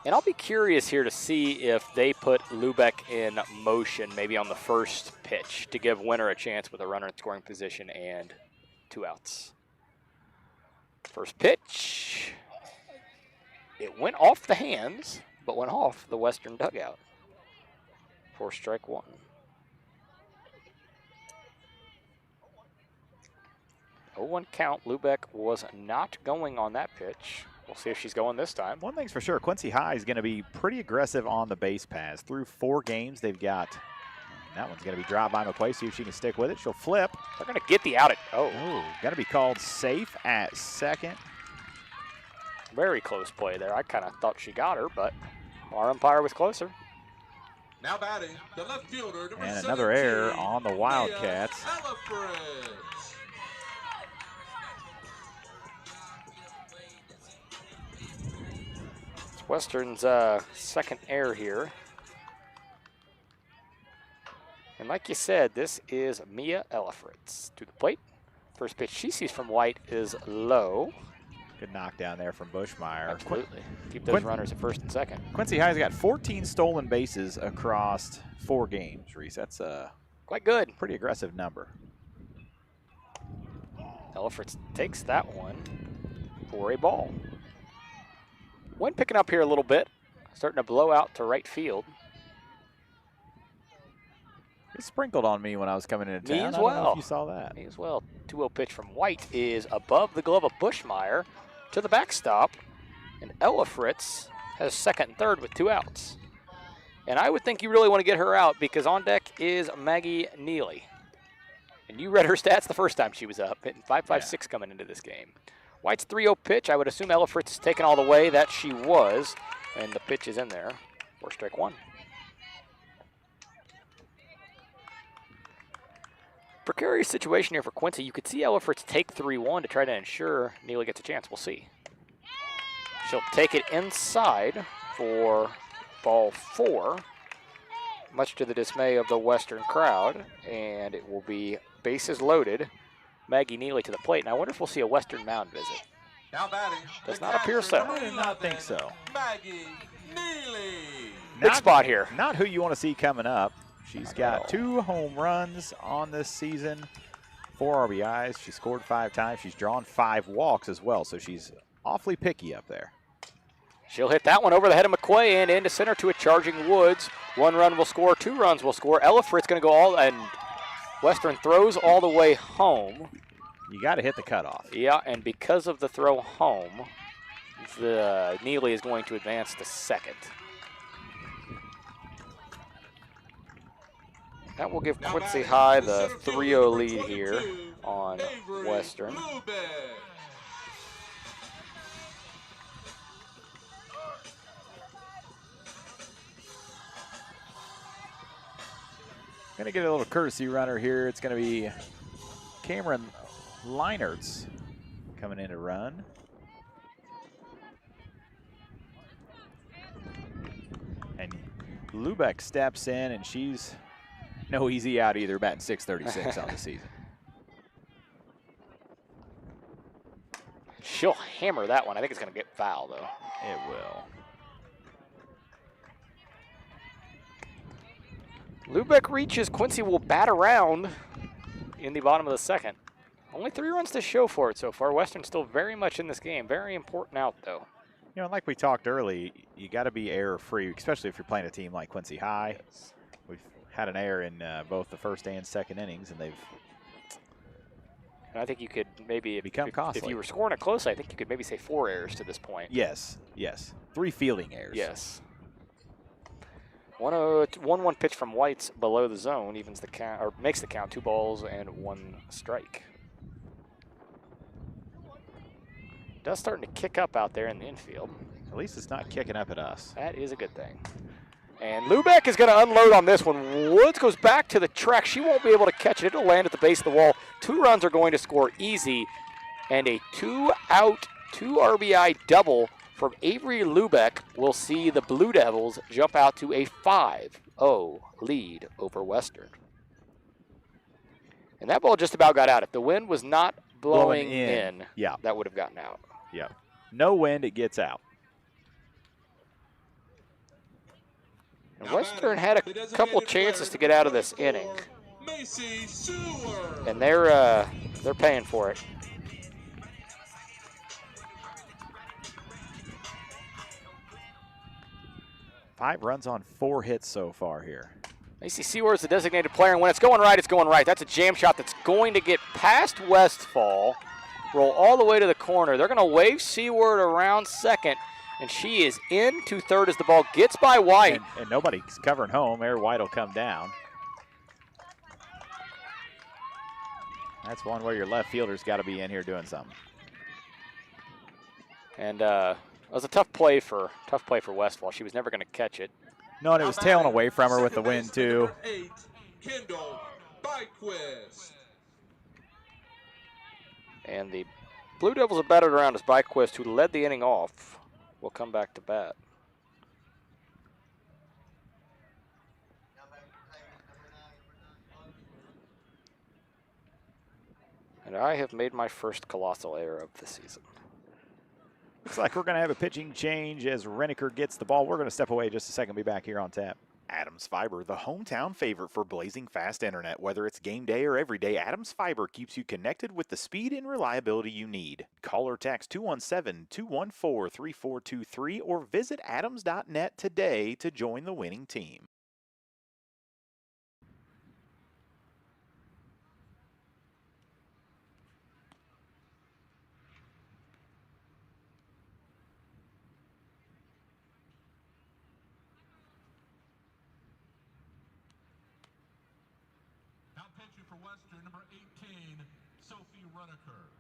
And I'll be curious here to see if they put Lubeck in motion, maybe on the first pitch, to give Winter a chance with a runner in scoring position and 2 outs. First pitch. It went off the hands, but went off the Western dugout for strike 1. Oh, 1 count. Lubeck was not going on that pitch. We'll see if she's going this time. One thing's for sure, Quincy High is going to be pretty aggressive on the base paths. Through 4 games, they've got, that one's going to be dropped by McQuay. See if she can stick with it. She'll flip. They're going to get the out at, Going to be called safe at second. Very close play there. I kind of thought she got her, but our umpire was closer. Now batting, the left fielder, number And another error 17, on the Wildcats. Elefred. It's Western's second error here. And like you said, this is Mia Elefritz to the plate. First pitch she sees from White is low. Good knockdown there from Bushmeyer. Absolutely. Keep those runners at first and second. Quincy High's got 14 stolen bases across 4 games, Reese. That's a quite good. Pretty aggressive number. Elefritz takes that one for a ball. Wind picking up here a little bit. Starting to blow out to right field. It sprinkled on me when I was coming into town. Me as I don't know well. if you saw that. Me as well. 2-0 pitch from White is above the glove of Bushmeyer to the backstop. And Elefritz has second and third with 2 outs. And I would think you really want to get her out because on deck is Maggie Neely. And you read her stats the first time she was up, hitting .556 coming into this game. White's 3-0 pitch. I would assume Elefritz is taking all the way. That she was. And the pitch is in there for strike 1. Precarious situation here for Quincy. You could see Elefritz take 3-1 to try to ensure Neely gets a chance. We'll see. She'll take it inside for ball 4, much to the dismay of the Western crowd, and it will be bases loaded. Maggie Neely to the plate, and I wonder if we'll see a Western mound visit. Now batting. Does not appear so. I do not think so. Maggie Neely. Big spot here. Not who you want to see coming up. She's got 2 home runs on this season, 4 RBIs. She scored 5 times. She's drawn 5 walks as well, so she's awfully picky up there. She'll hit that one over the head of McQuay and into center to a charging Woods. 1 run will score, 2 runs will score. Elefritz going to go all, and Western throws all the way home. You got to hit the cutoff. Yeah, and because of the throw home, the Neely is going to advance to second. That will give Quincy High the 3-0 lead here on Western. Going to get a little courtesy runner here. It's going to be Cameron Leinertz coming in to run. And Lubeck steps in, and she's no easy out either, batting .636 on the season. She'll hammer that one. I think it's going to get foul, though. It will. Lubeck reaches. Quincy will bat around in the bottom of the second. Only 3 runs to show for it so far. Western still very much in this game. Very important out, though. You know, like we talked early, you got to be error-free, especially if you're playing a team like Quincy High. Yes. We've had an error in both the first and second innings, and they've. And I think you could maybe become costly. If you were scoring it close, I think you could maybe say 4 errors to this point. Yes, yes. 3 fielding errors. Yes. 1-1 pitch from White's below the zone evens the count, or makes the count 2 balls and 1 strike. Does starting to kick up out there in the infield. At least it's not kicking up at us. That is a good thing. And Lubeck is going to unload on this one. Woods goes back to the track. She won't be able to catch it. It'll land at the base of the wall. 2 runs are going to score easy. And a 2-out, 2 RBI double from Avery Lubeck will see the Blue Devils jump out to a 5-0 lead over Western. And that ball just about got out. If the wind was not blowing in, yeah, that would have gotten out. Yeah. No wind, it gets out. And Western had a couple chances to get out of this inning. And they're paying for it. Five runs on 4 hits so far here. Macy Seward's the designated player, and when it's going right, it's going right. That's a jam shot that's going to get past Westfall, roll all the way to the corner. They're going to wave Seward around second, and she is into third as the ball gets by White. And nobody's covering home. Air White will come down. That's one where your left fielder's got to be in here doing something. And it was a tough play for Westfall. She was never going to catch it. No, and it was tailing away from her with the wind, too. And the Blue Devils are battered around as Byquist, who led the inning off, will come back to bat. And I have made my first colossal error of the season. Looks like we're going to have a pitching change as Renneker gets the ball. We're going to step away just a second, be back here on tap. Adams Fiber, the hometown favorite for blazing fast internet. Whether it's game day or every day, Adams Fiber keeps you connected with the speed and reliability you need. Call or text 217-214-3423 or visit adams.net today to join the winning team. Pitcher for Western, number 18, Sophie Renneker.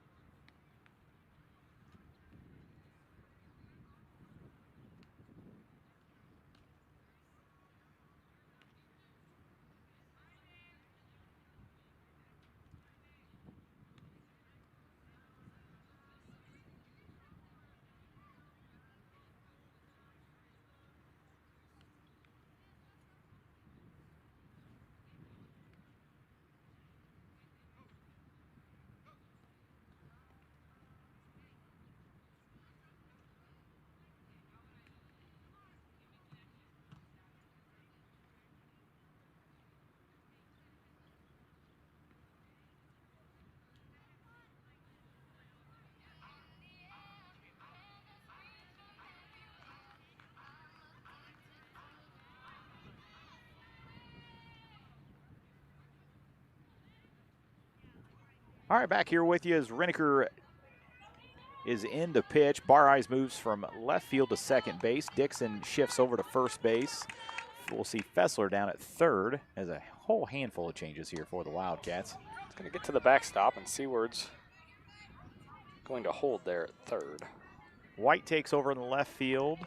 All right, back here with you as Renneker is in to pitch. Bar Eyes moves from left field to second base. Dixon shifts over to first base. We'll see Fessler down at third. There's a whole handful of changes here for the Wildcats. It's going to get to the backstop, and Seward's going to hold there at third. White takes over in the left field.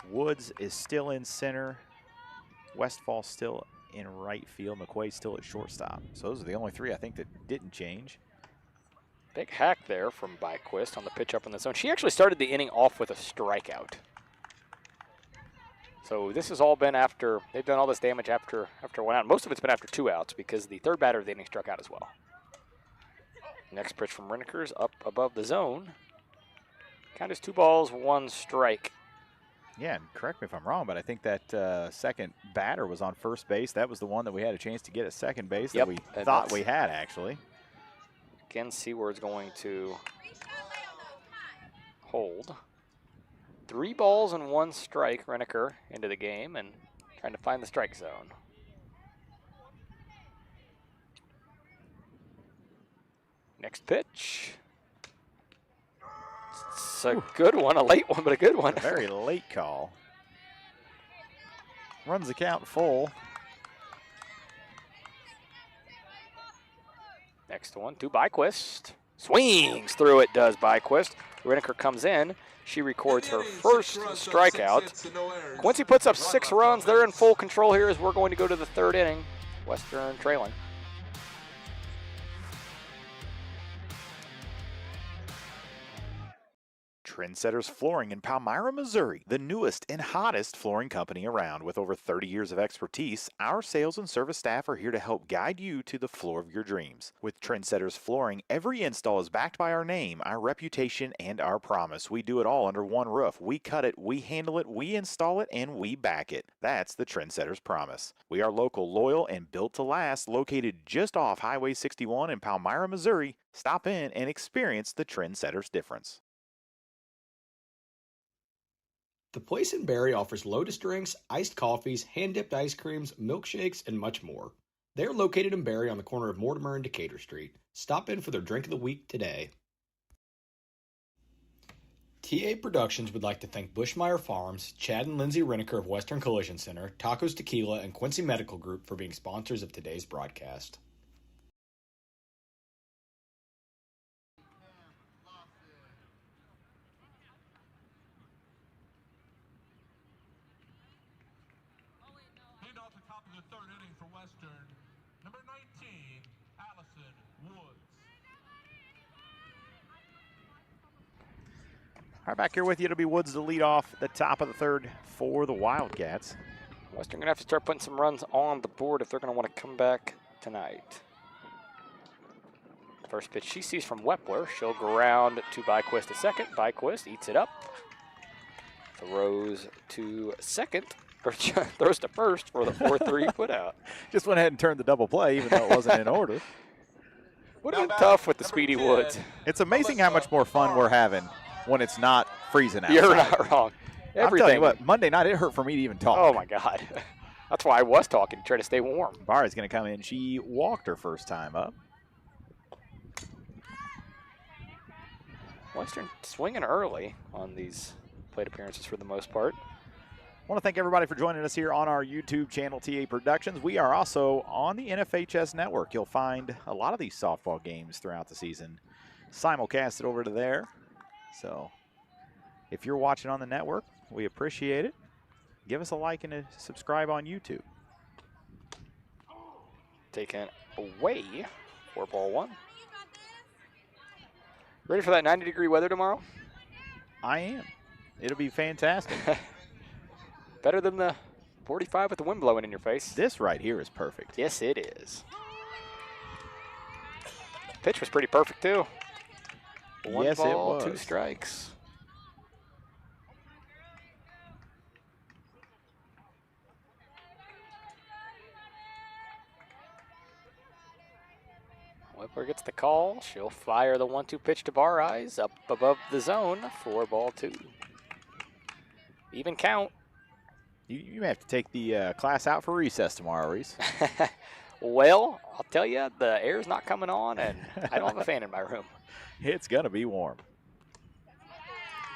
Woods is still in center. Westfall still in right field. McQuaid still at shortstop. So those are the only three I think that didn't change. Big hack there from Byquist on the pitch up in the zone. She actually started the inning off with a strikeout. So this has all been after, they've done all this damage after one out. Most of it's been after 2 outs because the third batter of the inning struck out as well. Next pitch from Renneker's up above the zone. Count is 2 balls, 1 strike. Yeah, and correct me if I'm wrong, but I think that second batter was on first base. That was the one that we had a chance to get at second base that we thought we had, actually. Again, Seward's going to hold. 3 balls and 1 strike, Renneker into the game and trying to find the strike zone. Next pitch. It's a good one, a late one, but a good one. A very late call. Runs the count full. Next one to Byquist. Swings through it, does Byquist. Renneker comes in. She records her first strikeout. Quincy puts up 6 runs. They're in full control here as we're going to go to the 3rd inning. Western trailing. Trendsetters Flooring in Palmyra, Missouri, the newest and hottest flooring company around. With over 30 years of expertise, our sales and service staff are here to help guide you to the floor of your dreams. With Trendsetters Flooring, every install is backed by our name, our reputation, and our promise. We do it all under one roof. We cut it, we handle it, we install it, and we back it. That's the Trendsetters promise. We are local, loyal, and built to last, located just off Highway 61 in Palmyra, Missouri. Stop in and experience the Trendsetters difference. The Place in Barry offers Lotus drinks, iced coffees, hand-dipped ice creams, milkshakes, and much more. They are located in Barry on the corner of Mortimer and Decatur Street. Stop in for their drink of the week today. TA Productions would like to thank Bushmeyer Farms, Chad and Lindsay Reneker of Western Collision Center, Tacos Tequila, and Quincy Medical Group for being sponsors of today's broadcast. Lead off the top of the third inning for Western, number 19, Allison Woods. All right, back here with you. It'll be Woods to lead off the top of the third for the Wildcats. Western going to have to start putting some runs on the board if they're going to want to come back tonight. First pitch she sees from Wepler. She'll ground to Byquist to second. Byquist eats it up. Throws to second. Throws to first for the 4-3 put out. Just went ahead and turned the double play, even though it wasn't in order. Would have been tough with the speedy Woods. It's amazing how much more fun we're having when it's not freezing outside. You're not wrong. Everything. I'm telling you what, Monday night it hurt for me to even talk. Oh, my God. That's why I was talking, trying to stay warm. Barry's going to come in. She walked her first time up. Western swinging early on these plate appearances for the most part. I want to thank everybody for joining us here on our YouTube channel, TA Productions. We are also on the NFHS network. You'll find a lot of these softball games throughout the season simulcasted over to there. So if you're watching on the network, we appreciate it. Give us a like and a subscribe on YouTube. Taken away for ball one. Ready for that 90-degree weather tomorrow? I am. It'll be fantastic. Better than the 45 with the wind blowing in your face. This right here is perfect. Yes, it is. Pitch was pretty perfect, too. One ball, 2 strikes. Whipper gets the call. She'll fire the 1-2 pitch to Bar Eyes up above the zone for ball 2. Even count. You may have to take the class out for recess tomorrow, Reese. Well, I'll tell you, the air's not coming on, and I don't have a fan in my room. It's going to be warm.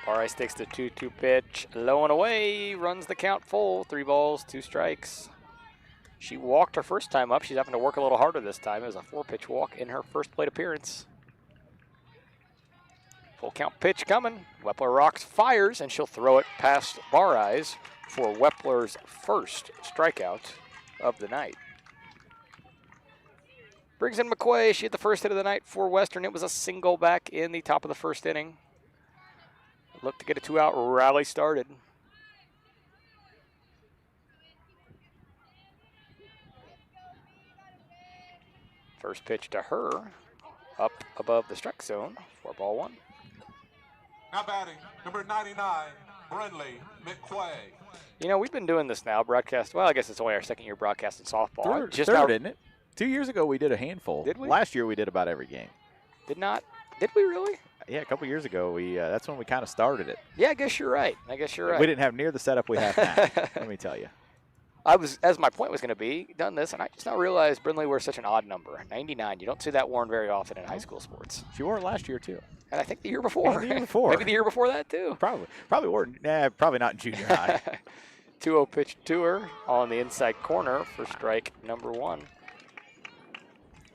Bar Eyes takes the 2-2 pitch. Low and away. Runs the count full. 3 balls, 2 strikes. She walked her first time up. She's having to work a little harder this time. It was a 4-pitch walk in her first plate appearance. Full count pitch coming. Wepler rocks, fires, and she'll throw it past Bar Eyes for Wepler's first strikeout of the night. Brings in McQuay. She had the first hit of the night for Western. It was a single back in the top of the first inning. Looked to get a 2-out rally started. First pitch to her, up above the strike zone for ball 1. Now batting, number 99, Brenley McQuay. You know, we've been doing this now, broadcast. Well, I guess it's only our second year broadcasting softball. Third, isn't it? 2 years ago we did a handful. Did we? Last year we did about every game. Did we really? Yeah, a couple years ago we that's when we kind of started it. Yeah, I guess you're right. We didn't have near the setup we have now. Let me tell you. As my point was going to be, done this, and I just now realized Brinley wears such an odd number, 99. You don't see that worn very often in high school sports. She wore it last year, too. And I think the year before. And the year before. Maybe the year before that, too. Probably wore it. Probably not in junior high. 2-0 pitch to her on the inside corner for strike number 1.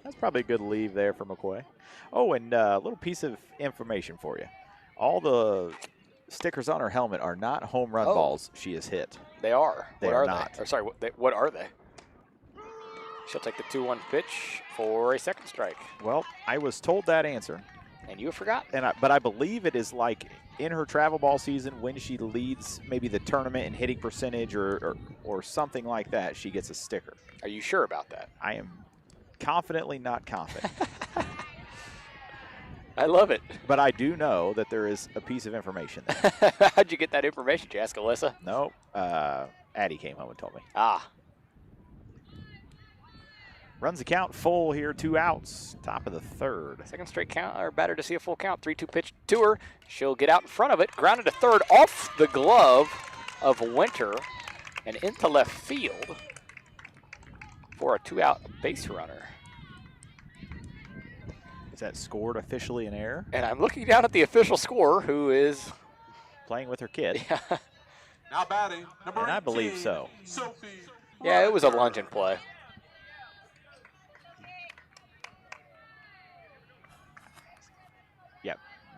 That's probably a good leave there for McQuay. Oh, and a little piece of information for you. All the stickers on her helmet are not home run balls she has hit. They are. What are not. Or sorry, what are they? She'll take the 2-1 pitch for a second strike. Well, I was told that answer. And you forgot. But I believe it is like in her travel ball season, when she leads maybe the tournament in hitting percentage or something like that, she gets a sticker. Are you sure about that? I am confidently not confident. I love it. But I do know that there is a piece of information there. How'd you get that information? Did you ask Alyssa? No, Addie came home and told me. Ah. Runs the count full here, 2 outs, top of the third. Second straight count, or batter to see a full count. 3-2 pitch to her. She'll get out in front of it. Grounded to third off the glove of Winter and into left field for a 2-out base runner. Is that scored officially an error? And I'm looking down at the official scorer, who is playing with her kid. Yeah. Now batting, number 18, I believe so. Sophie. Yeah, it was a lunge and play.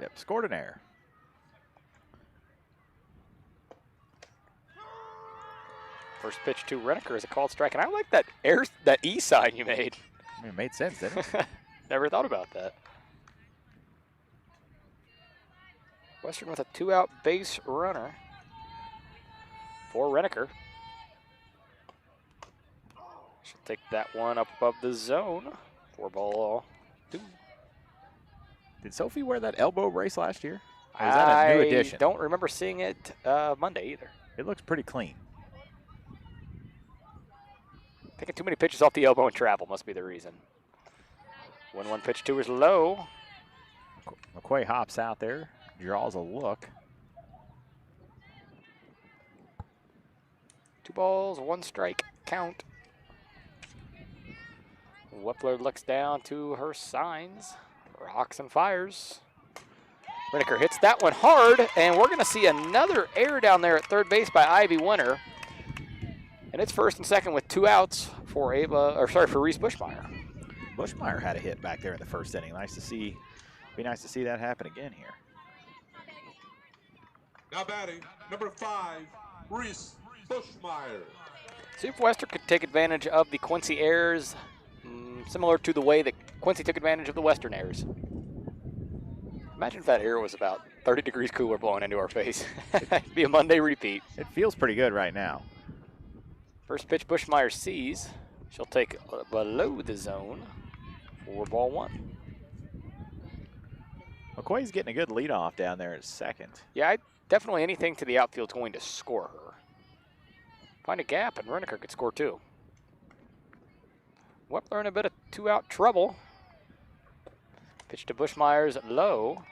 Yep, scored an error. First pitch to Reneker is a called strike, and I like that that E sign you made. I mean, it made sense, didn't it? Never thought about that. Western with a 2-out base runner for Reneker. She'll take that one up above the zone. 4-2. Did Sophie wear that elbow brace last year? Or is that a new addition? I don't remember seeing it Monday either. It looks pretty clean. Taking too many pitches off the elbow in travel must be the reason. 1-1 pitch to is low. McQuay hops out there, draws a look. 2 balls, 1 strike count. Wepler looks down to her signs. Rocks and fires. Reneker hits that one hard, and we're going to see another error down there at third base by Ivy Winter. And it's first and second with 2 outs for Reese Bushmeyer. Bushmeyer had a hit back there in the first inning. Nice to see. Be nice to see that happen again here. Now batting, number 5, Reese Bushmeyer. See if Western could take advantage of the Quincy errors, similar to the way that Quincy took advantage of the Western errors. Imagine if that error was about 30 degrees cooler blowing into our face. It'd be a Monday repeat. It feels pretty good right now. First pitch Bushmeyer sees. She'll take below the zone for ball 1. McQuay's getting a good leadoff down there at second. Yeah, definitely anything to the outfield's going to score her. Find a gap, and Reneker could score 2. Wepler in a bit of 2-out trouble. Pitch to Bushmeyer's low.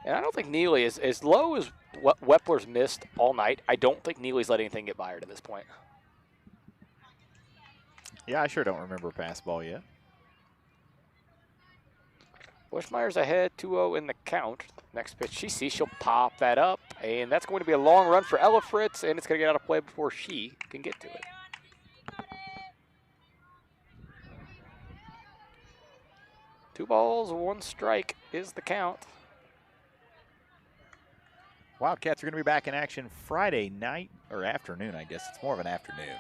And I don't think Neely is as low as what Wepler's missed all night. I don't think Neely's let anything get by her to this point. Yeah, I sure don't remember a pass ball yet. Bushmeyer's ahead, 2-0 in the count. Next pitch she sees, she'll pop that up. And that's going to be a long run for Ella Fritz, and it's going to get out of play before she can get to it. Two balls, 1 strike is the count. Wildcats are going to be back in action Friday night, or afternoon, I guess. It's more of an afternoon.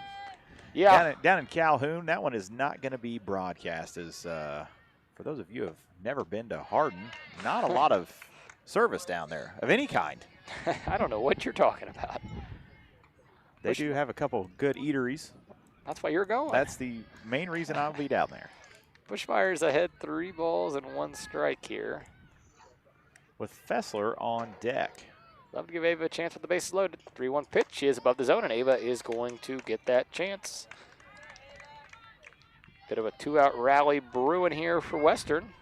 Yeah. Down in Calhoun, that one is not going to be broadcast. As for those of you who have never been to Hardin, not a lot of service down there of any kind. I don't know what you're talking about. They do have a couple good eateries. That's why you're going. That's the main reason I'll be down there. Bushmeyer's ahead, 3 balls and 1 strike here. With Fessler on deck. Love to give Ava a chance with the bases loaded. 3-1 pitch. She is above the zone, and Ava is going to get that chance. Bit of a 2-out rally brewing here for Western.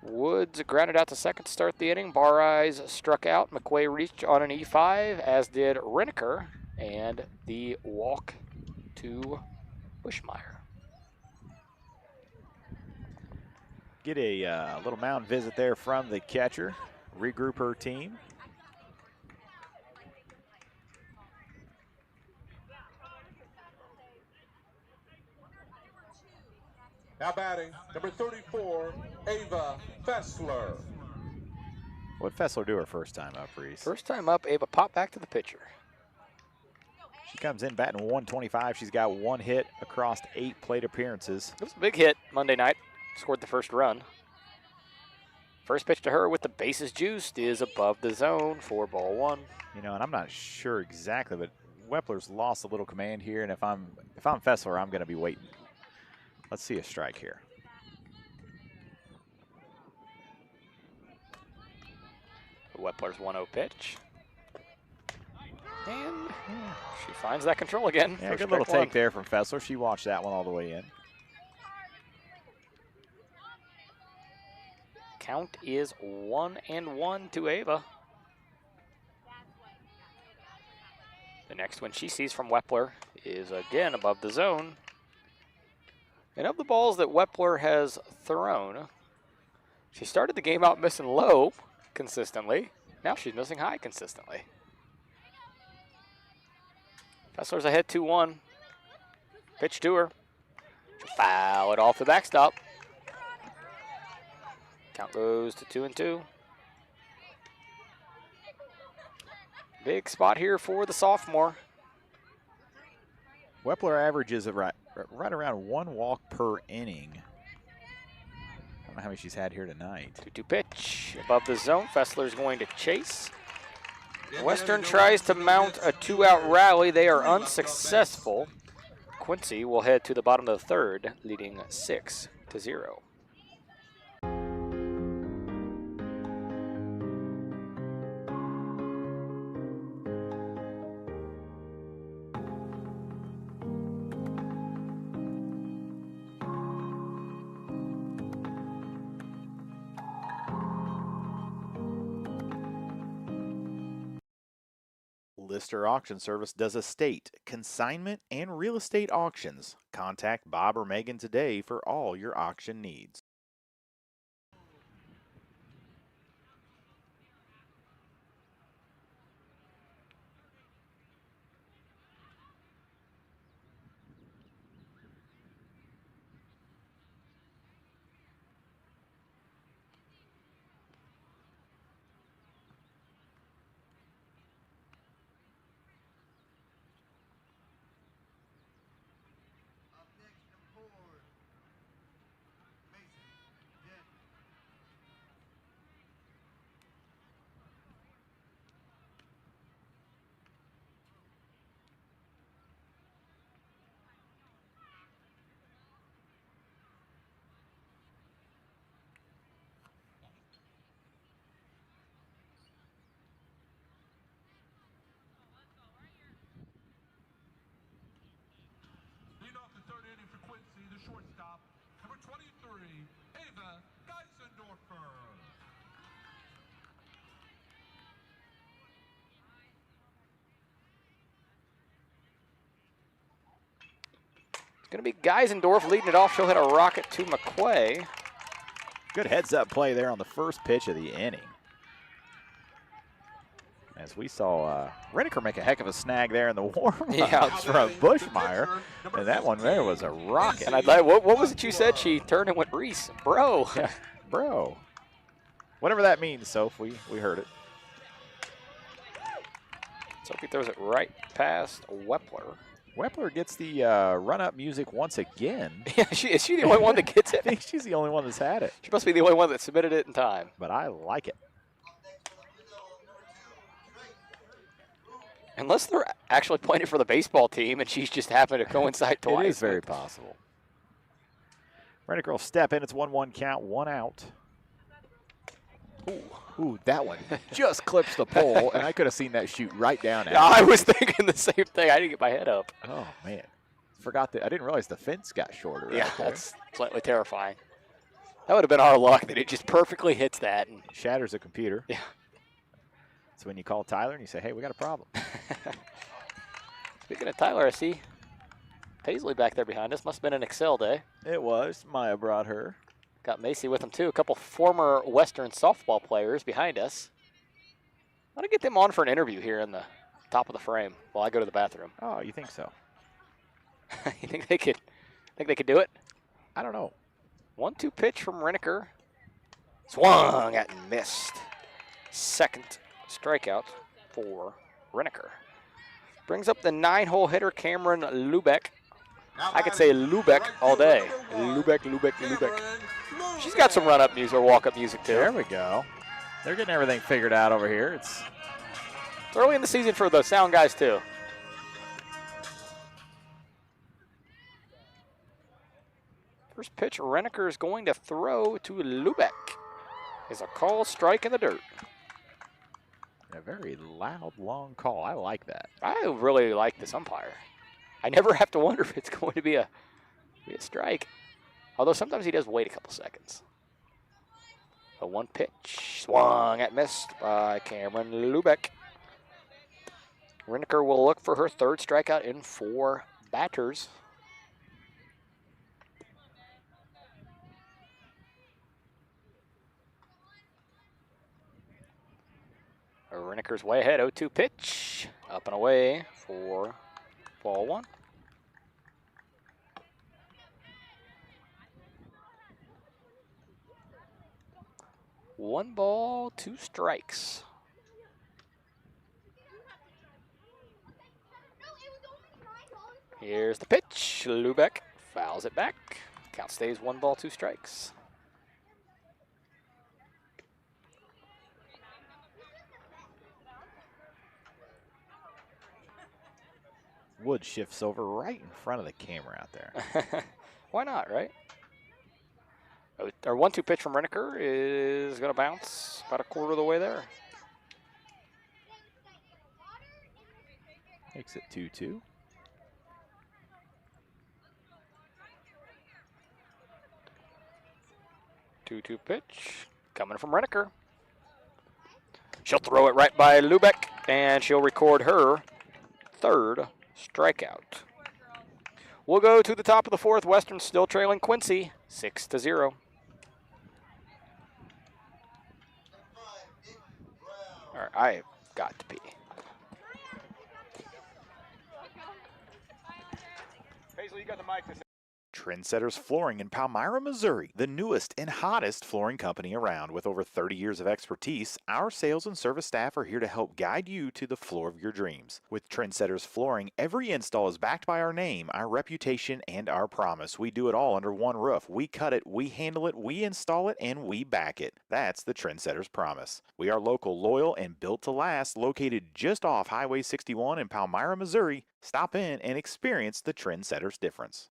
Woods grounded out to second to start the inning. Bar-Eyes struck out. McQuay reached on an E5, as did Reneker, and the walk to Bushmeyer. Get a little mound visit there from the catcher. Regroup her team. Now batting, number 34, Ava Fessler. What'd Fessler do her first time up, Reese? First time up, Ava popped back to the pitcher. She comes in batting 125. She's got 1 hit across 8 plate appearances. It was a big hit Monday night. Scored the first run. First pitch to her with the bases juiced is above the zone for ball one. You know, and I'm not sure exactly, but Wepler's lost a little command here, and if I'm Fessler, I'm going to be waiting. Let's see a strike here. Wepler's 1-0 pitch. And she finds that control again. Yeah, good little take there from Fessler. She watched that one all the way in. Count is 1-1 to Ava. The next one she sees from Wepler is again above the zone. And of the balls that Wepler has thrown, she started the game out missing low consistently. Now she's missing high consistently. Fessler's ahead 2-1. Pitch to her. She'll foul it off the backstop. Count goes to 2-2. Big spot here for the sophomore. Wepler averages right around 1 walk per inning. I don't know how many she's had here tonight. 2-2 pitch above the zone. Fessler's going to chase. Western tries to mount a 2-out rally. They are unsuccessful. Quincy will head to the bottom of the third, leading 6-0. Lister Auction Service does estate, consignment, and real estate auctions. Contact Bob or Megan today for all your auction needs. Lead off the third inning for Quincy, the shortstop, number 23, Ava Geisendorfer. It's going to be Geisendorf leading it off. She'll hit a rocket to McQuay. Good heads-up play there on the first pitch of the inning. As we saw Redeker make a heck of a snag there in the warm-ups from Bushmeyer. And that one there was a rocket. And I'd like, what was it you said? She turned and went Reese. Bro. Yeah, bro. Whatever that means, Soph, we heard it. Sophie throws it right past Wepler. Wepler gets the run-up music once again. Yeah, is she the only one that gets it? I think she's the only one that's had it. She must be the only one that submitted it in time. But I like it. Unless they're actually playing it for the baseball team and she's just happened to coincide twice. It is very possible. Redeker will step in. It's 1-1 count, 1 out. Ooh, that one just clips the pole, and I could have seen that shoot right down at Yeah, I was thinking the same thing. I didn't get my head up. Oh, man. Forgot that. I didn't realize the fence got shorter. Yeah, right there. that's slightly terrifying. That would have been our luck that it just perfectly hits that. And shatters a computer. Yeah. So when you call Tyler and you say, hey, we got a problem. Speaking of Tyler, I see Paisley back there behind us. Must have been an Excel day. It was. Maya brought her. Got Macy with him, too. A couple former Western softball players behind us. I want to get them on for an interview here in the top of the frame while I go to the bathroom. Oh, you think so? You think they could do it? I don't know. 1-2 pitch from Redeker. Swung at and missed. Second strikeout for Redeker. Brings up the 9-hole hitter, Cameron Lubeck. I could say Lubeck all day. Lubeck. She's got some run-up music or walk-up music, too. There we go. They're getting everything figured out over here. It's early in the season for the sound guys, too. First pitch, Renneker is going to throw to Lubeck. Is a call strike in the dirt. a very loud, long call. I like that. I really like this umpire. I never have to wonder if it's going to be a strike. Although sometimes he does wait a couple seconds. A one pitch, swung at missed by Cameron Lubeck. Renneker will look for her third strikeout in 4 batters. Renneker's way ahead, 0-2 pitch. Up and away for ball 1. One ball, 2 strikes. Here's the pitch. Lubeck fouls it back. Count stays 1 ball, 2 strikes. Wood shifts over right in front of the camera out there. Why not, right? Our 1-2 pitch from Renneker is going to bounce about a quarter of the way there. Makes it 2-2. Two pitch coming from Renneker. She'll throw it right by Lubeck, and she'll record her 3rd strikeout. We'll go to the top of the 4th. Western still trailing Quincy 6-0. All right, I've got to pee. Paisley, you got the mic. Trendsetters Flooring in Palmyra, Missouri, the newest and hottest flooring company around. With over 30 years of expertise, our sales and service staff are here to help guide you to the floor of your dreams. With Trendsetters Flooring, every install is backed by our name, our reputation, and our promise. We do it all under one roof. We cut it, we handle it, we install it, and we back it. That's the Trendsetters promise. We are local, loyal, and built to last, located just off Highway 61 in Palmyra, Missouri. Stop in and experience the Trendsetters difference.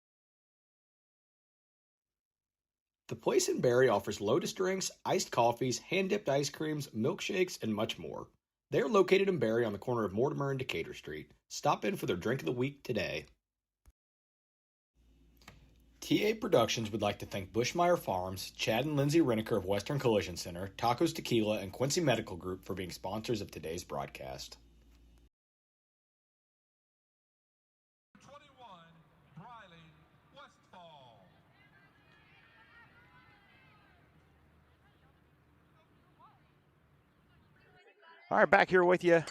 The Place in Barry offers Lotus drinks, iced coffees, hand-dipped ice creams, milkshakes, and much more. They are located in Barry on the corner of Mortimer and Decatur Street. Stop in for their drink of the week today. TA Productions would like to thank Bushmeyer Farms, Chad and Lindsay Renneker of Western Collision Center, Tacos Tequila, and Quincy Medical Group for being sponsors of today's broadcast. All right, back here with you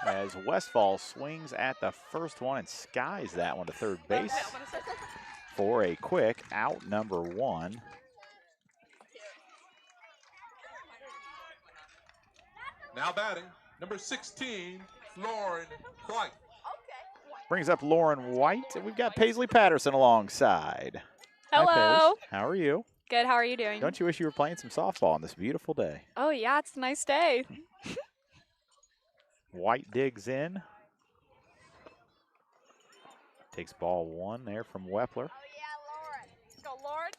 as Westfall swings at the first one and skies that one to third base for a quick out number 1. Now batting, number 16, Lauren White. Brings up Lauren White, and we've got Paisley Patterson alongside. Hello. Hi, Paige. How are you? Good, how are you doing? Don't you wish you were playing some softball on this beautiful day? Oh, yeah, it's a nice day. White digs in. Takes ball 1 there from Wepler. Oh, yeah, Lauren. Let's go, Lauren.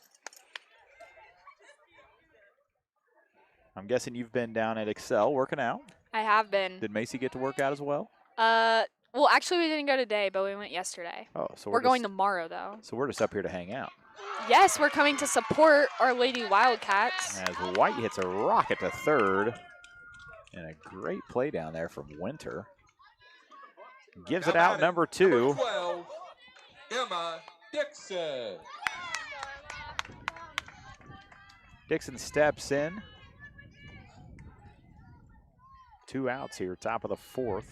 I'm guessing you've been down at Excel working out. I have been. Did Macy get to work out as well? Well, actually, we didn't go today, but we went yesterday. Oh, so we're going tomorrow, though. So we're just up here to hang out. Yes, we're coming to support our Lady Wildcats. As White hits a rocket to third. And a great play down there from Winter. Gives it out number 2. Number 12, Emma Dixon. Dixon steps in. 2 outs here, top of the 4th.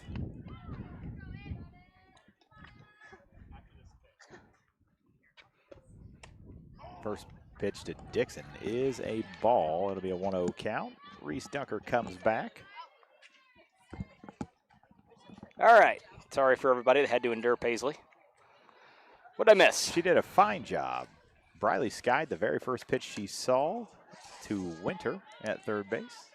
First pitch to Dixon is a ball. It'll be a 1-0 count. Reese Dunker comes back. All right. Sorry for everybody that had to endure Paisley. What did I miss? She did a fine job Briley skied the very first pitch she saw to Winter at third base.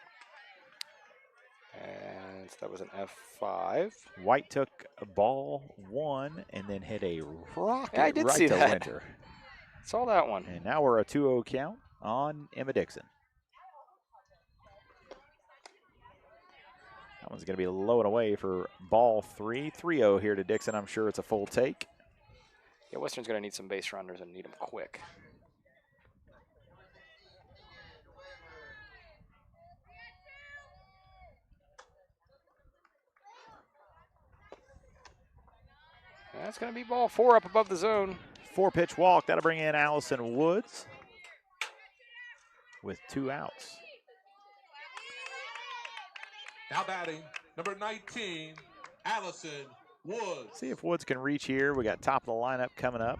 And that was an F5. White took ball 1 and then hit a rocket I did right see to that. Winter. Saw that one. And now we're a 2-0 count on Emma Dixon. That one's going to be low and away for ball 3. 3-0 here to Dixon. I'm sure it's a full take. Yeah, Western's going to need some base runners and need them quick. That's going to be ball 4 up above the zone. 4-pitch walk. That'll bring in Allison Woods with 2 outs. Now batting, number 19, Allison Woods. See if Woods can reach here. We got top of the lineup coming up.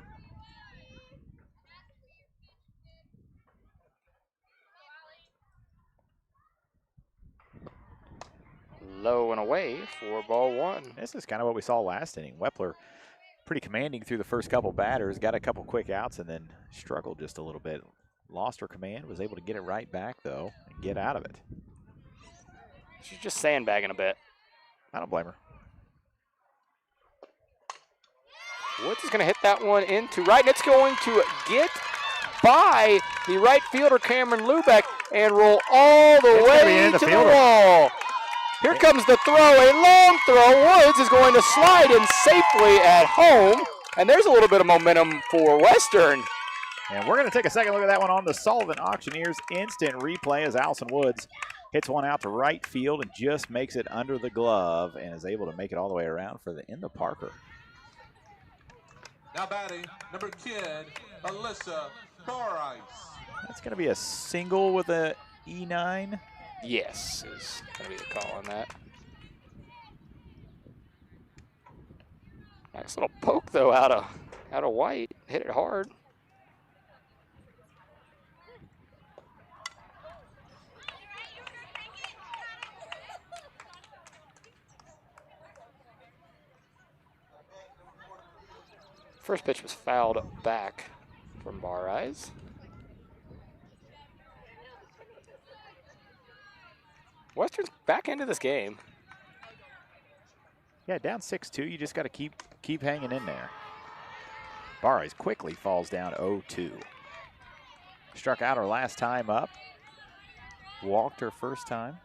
Low and away for ball 1. This is kind of what we saw last inning. Wepler pretty commanding through the first couple batters, got a couple quick outs, and then struggled just a little bit. Lost her command, was able to get it right back, though, and get out of it. She's just sandbagging a bit. I don't blame her. Woods is going to hit that one into right, and it's going to get by the right fielder, Cameron Lubeck, and roll all the way to the wall. Here comes the throw, a long throw. Woods is going to slide in safely at home, and there's a little bit of momentum for Western. And we're going to take a second look at that one on the Sullivan Auctioneers instant replay as Allison Woods hits one out to right field and just makes it under the glove and is able to make it all the way around for the Inda Parker. Now batting, number 10, Alyssa Barice. That's going to be a single with a E9. Yes, is going to be the call on that. Nice little poke, though, out of White. Hit it hard. First pitch was fouled back from Barice. Western's back into this game. Yeah, down 6-2. You just got to keep hanging in there. Barice quickly falls down 0-2. Struck out her last time up. Walked her first time.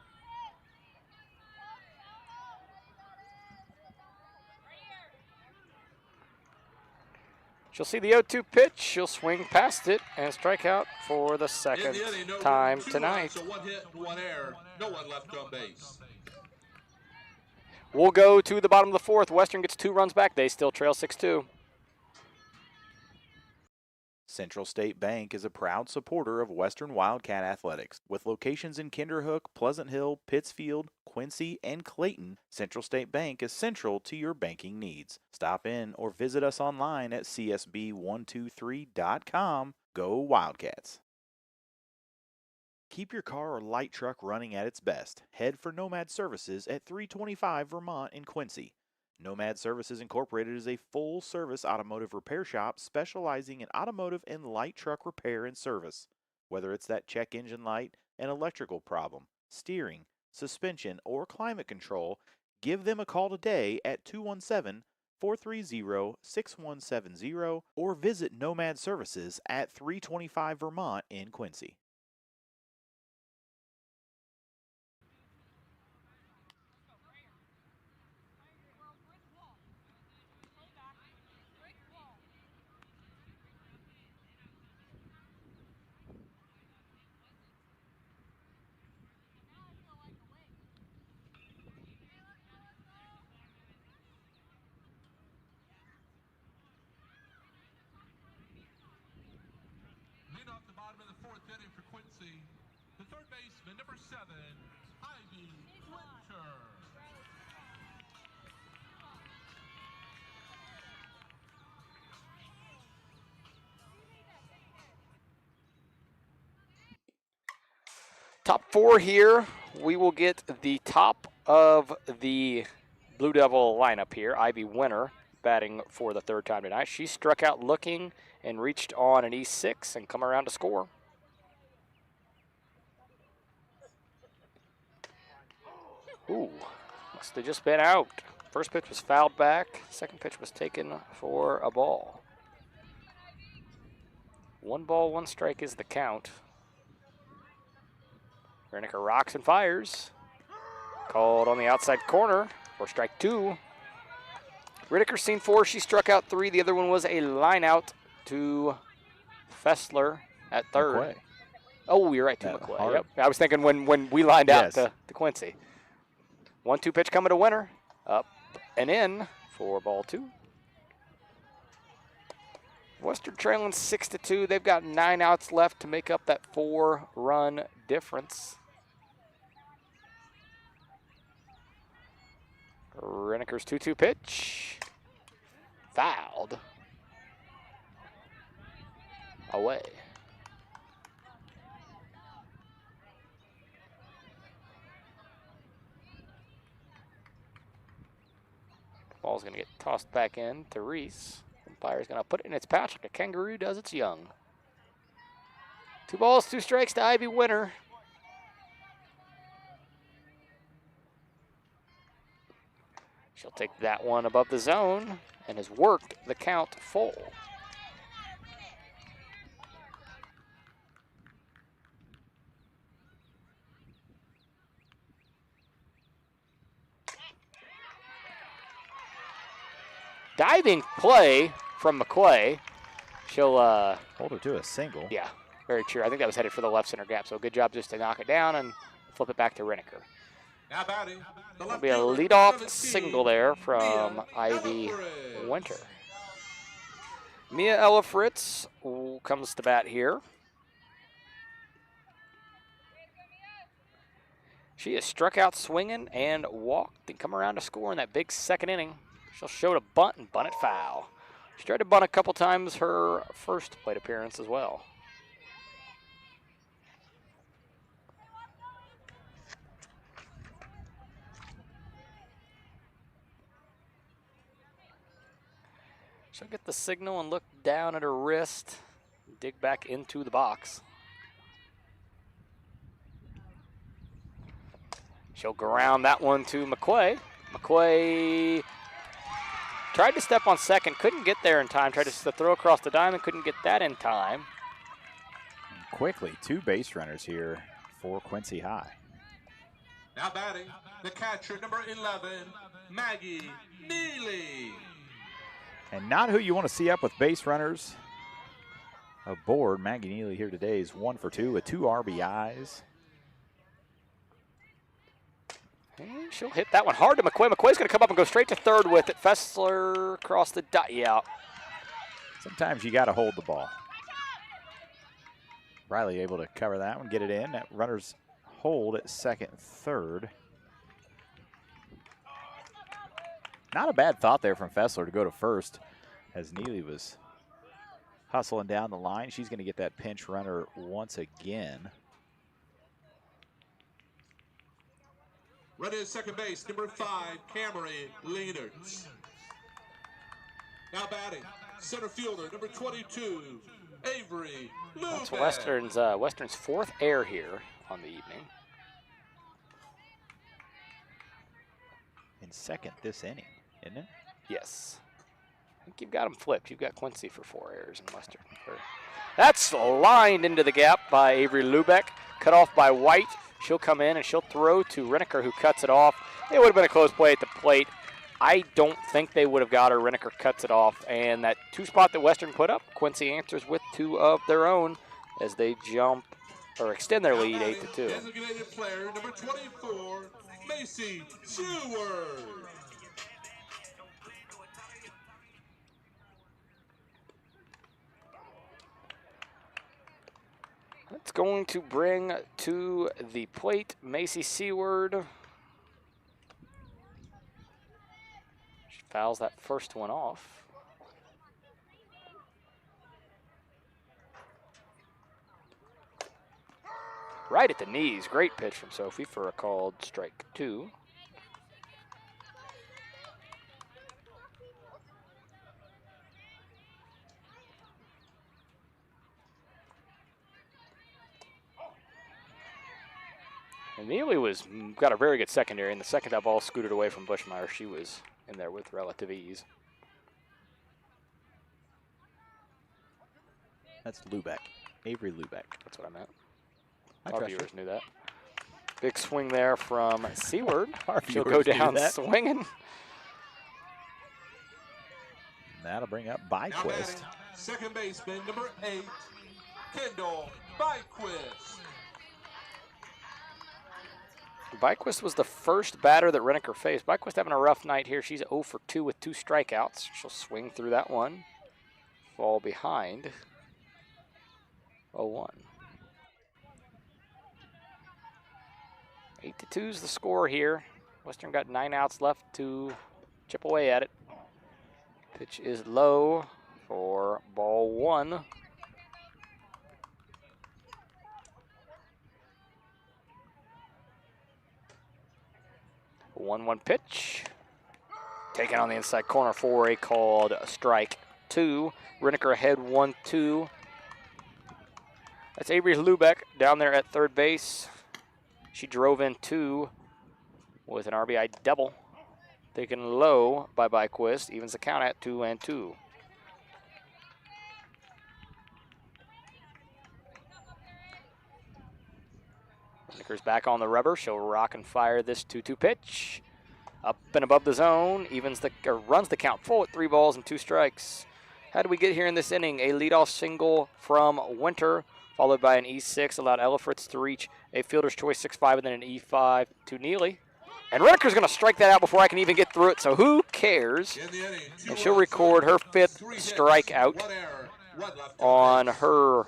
She'll see the 0-2 pitch. She'll swing past it and strike out for the second time tonight. So 1 hit, 1 error, no one left on base. We'll go to the bottom of the 4th. Western gets 2 runs back. They still trail 6-2. Central State Bank is a proud supporter of Western Wildcat Athletics. With locations in Kinderhook, Pleasant Hill, Pittsfield, Quincy, and Clayton, Central State Bank is central to your banking needs. Stop in or visit us online at csb123.com. Go Wildcats! Keep your car or light truck running at its best. Head for Nomad Services at 325 Vermont in Quincy. Nomad Services Incorporated is a full-service automotive repair shop specializing in automotive and light truck repair and service. Whether it's that check engine light, an electrical problem, steering, suspension, or climate control, give them a call today at 217-430-6170 or visit Nomad Services at 325 Vermont in Quincy. Off the bottom of the 4th inning for Quincy, the third baseman, number 7, Ivy Winter. Top 4 here. We will get the top of the Blue Devil lineup here. Ivy Winter batting for the third time tonight. She struck out looking and reached on an E6 and come around to score. Ooh, must have just been out. First pitch was fouled back. Second pitch was taken for a ball. 1 ball, 1 strike is the count. Reniker rocks and fires. Called on the outside corner for strike 2. Reniker's seen 4. She struck out 3. The other one was a line out to Fessler at third. McQuay. Oh, you're right, to McQuay. Yep. I was thinking when we lined out to Quincy. 1-2 pitch coming to Winter. Up and in for ball 2. Western trailing 6-2. They've got 9 outs left to make up that 4-run difference. Reniker's 2-2 pitch. Fouled. Away. Ball's going to get tossed back in to Reese. Umpire's going to put it in its pouch like a kangaroo does its young. 2 balls, 2 strikes to Ivy Winter. She'll take that one above the zone and has worked the count full. Diving play from McQuay. She'll hold her to a single. Yeah, very true. I think that was headed for the left center gap. So good job just to knock it down and flip it back to Reniker. Now batting, There'll be a leadoff single there from Ivy Winter. Mia Ella Fritz comes to bat here. She has struck out swinging and walked and come around to score in that big second inning. She'll show to bunt and bunt it foul. She tried to bunt a couple times her first plate appearance as well. She'll get the signal and look down at her wrist, dig back into the box. She'll ground that one to McQuay. McQuay tried to step on second, couldn't get there in time. Tried to throw across the diamond, couldn't get that in time. Quickly, 2 base runners here for Quincy High. Now batting, the catcher, number 11, Maggie Neely. And not who you want to see up with base runners aboard. Maggie Neely here today is 1 for 2 with 2 RBIs. And she'll hit that one hard to McQuay. McQuay's going to come up and go straight to third with it. Fessler across the dot. Yeah. Sometimes you got to hold the ball. Riley able to cover that one, get it in. That runner's hold at second and third. Not a bad thought there from Fessler to go to first as Neely was hustling down the line. She's going to get that pinch runner once again. Running at second base, number 5, Camry Leonards. Now batting, center fielder, number 22, Avery Lubeck. That's Western's 4th error here on the evening. In second this inning, isn't it? Yes. I think you've got them flipped. You've got Quincy for 4 errors in Western. That's lined into the gap by Avery Lubeck. Cut off by White. She'll come in and she'll throw to Reniker, who cuts it off. It would have been a close play at the plate. I don't think they would have got her. Reniker cuts it off. And that 2 spot that Western put up, Quincy answers with 2 of their own as they jump or extend their lead 8-2. Designated player, number 24, Macy Seward. It's going to bring to the plate Macy Seward. She fouls that first one off. Right at the knees. Great pitch from Sophie for a called strike 2. And Neely got a very good secondary, and the second that ball scooted away from Bushmeyer, she was in there with relative ease. That's Lubeck, Avery Lubeck. That's what I meant. I Our trust viewers you. knew that. Big swing there from Seward. Our She'll viewers go knew down that. swinging. That'll bring up Now Byquist. batting, second baseman, number 8, Kendall Byquist. Byquist was the first batter that Renneker faced. Byquist having a rough night here. She's 0 for 2 with 2 strikeouts. She'll swing through that one. Fall behind. 0-1. 8-2 is the score here. Western got 9 outs left to chip away at it. Pitch is low for ball 1. 1-1 pitch. Taken on the inside corner for a called strike 2. Renneker ahead 1-2. That's Avery Lubeck down there at third base. She drove in 2 with an RBI double. Taken low by Byquist. Evens the count at 2-2. Renneker's back on the rubber. She'll rock and fire this 2-2 pitch. Up and above the zone, runs the count full at 3 balls and 2 strikes. How did we get here in this inning? A leadoff single from Winter, followed by an E6, allowed Ella Fritz to reach a fielder's choice 6-5, and then an E5 to Neely. And Renneker's going to strike that out before I can even get through it, so who cares? And she'll record her 5th strikeout on her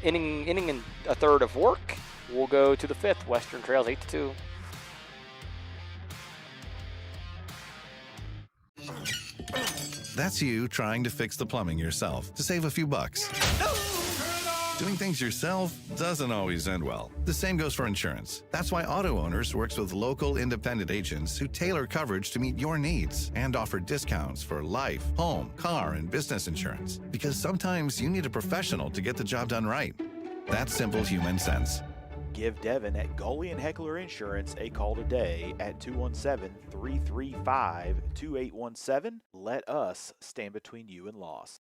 inning and a third of work. We'll go to the 5th. Western trails 8-2. That's you trying to fix the plumbing yourself to save a few bucks. Doing things yourself doesn't always end well. The same goes for insurance. That's why Auto Owners works with local independent agents who tailor coverage to meet your needs and offer discounts for life, home, car, and business insurance. Because sometimes you need a professional to get the job done right. That's simple human sense. Give Devin at Gully and Heckler Insurance a call today at 217-335-2817. Let us stand between you and loss.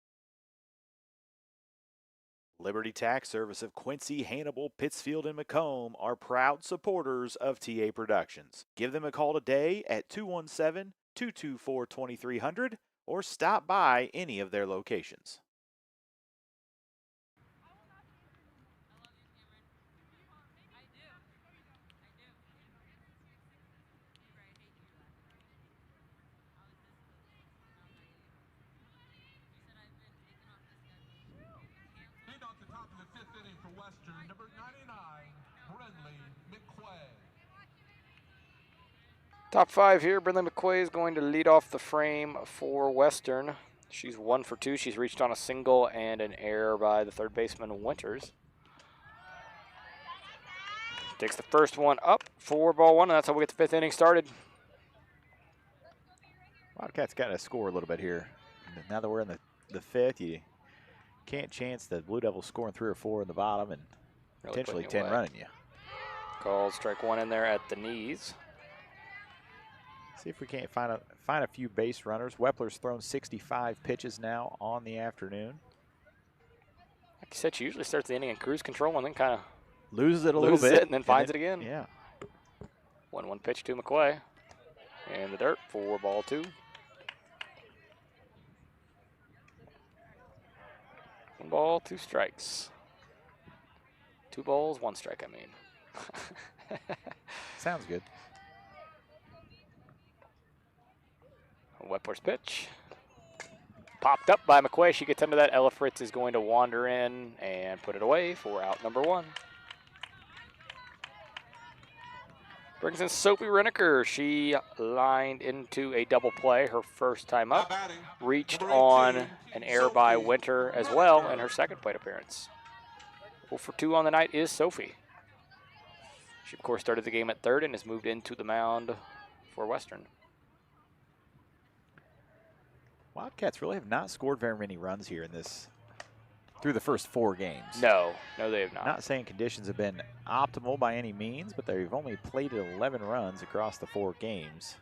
Liberty Tax Service of Quincy, Hannibal, Pittsfield, and Macomb are proud supporters of TA Productions. Give them a call today at 217-224-2300 or stop by any of their locations. Western, number 99, Brenly McQuay. Top 5 here. Brenly McQuay is going to lead off the frame for Western. She's 1 for 2. She's reached on a single and an error by the third baseman, Winters. Takes the first one up for ball 1, and that's how we get the 5th inning started. Wildcats got to score a little bit here. Now that we're in the 5th, you can't chance the Blue Devils scoring 3 or 4 in the bottom and Really potentially putting 10 it away. running you. Called strike 1 in there at the knees. See if we can't find a few base runners. Wepler's thrown 65 pitches now on the afternoon. Like you said, she usually starts the inning in cruise control and then kind of loses it a little bit and then finds it again. Yeah. 1-1 pitch to McQuay. In the dirt for ball 2. 1 ball, 2 strikes. 2 balls, 1 strike, I mean. Sounds good. Wepler's pitch. Popped up by McQuay. She gets under that. Ella Fritz is going to wander in and put it away for out number 1. Brings in Sophie Renneker. She lined into a double play her first time up. Reached on an error by Winter as well in her second plate appearance. 0 for 2 on the night is Sophie. She, of course, started the game at third and has moved into the mound for Western. Wildcats really have not scored very many runs here in this through the first 4 games. No, they have not. Not saying conditions have been optimal by any means, but they've only played 11 runs across the 4 games.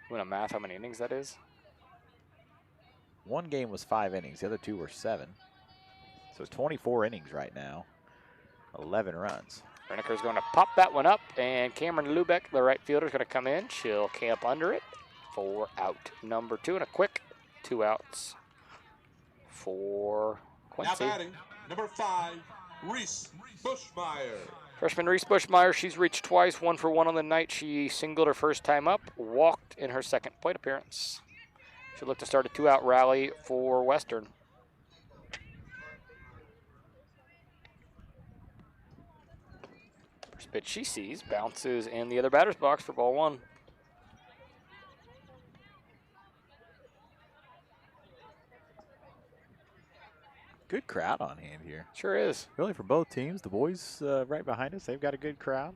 You want to math how many innings that is? 1 game was 5 innings. The other 2 were 7. So 24 innings right now. 11 runs. Reneker's going to pop that one up, and Cameron Lubeck, the right fielder, is going to come in. She'll camp under it for out number 2, and a quick 2 outs for Quincy. Now batting, number 5, Reese Bushmeyer. Freshman Reese Bushmeyer, she's reached twice, 1 for 1 on the night. She singled her first time up, walked in her second plate appearance. She'll look to start a 2-out rally for Western. First pitch she sees bounces in the other batter's box for ball 1. Good crowd on hand here. Sure is. Really for both teams. The boys right behind us, they've got a good crowd.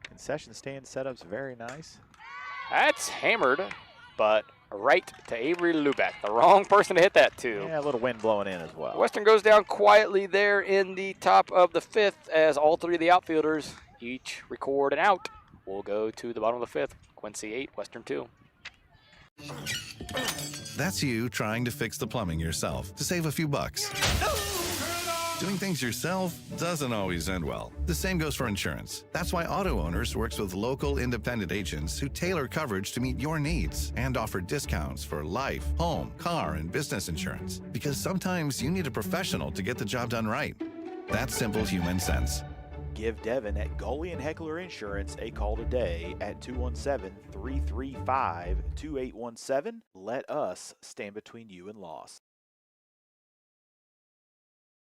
Concession stand setup's very nice. That's hammered, but right to Avery Lubeck. The wrong person to hit that to. Yeah, a little wind blowing in as well. Western goes down quietly there in the top of the 5th as all 3 of the outfielders each record an out. We'll go to the bottom of the 5th. Quincy 8, Western 2. That's you trying to fix the plumbing yourself to save a few bucks. Doing things yourself doesn't always end well. The same goes for insurance. That's why Auto Owners works with local independent agents who tailor coverage to meet your needs and offer discounts for life, home, car, and business insurance. Because sometimes you need a professional to get the job done right. That's simple human sense. Give Devin at Gully and Heckler Insurance a call today at 217-335-2817. Let us stand between you and loss.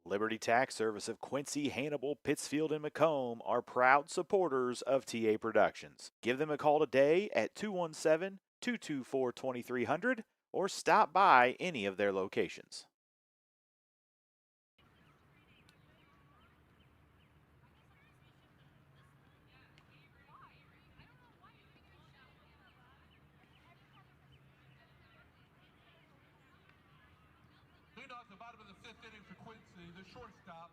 Liberty Tax Service of Quincy, Hannibal, Pittsfield, and Macomb are proud supporters of TA Productions. Give them a call today at 217-224-2300 or stop by any of their locations. At the bottom of the 5th inning for Quincy, the shortstop,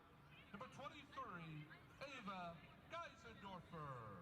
number 23, Ava Geisendorfer.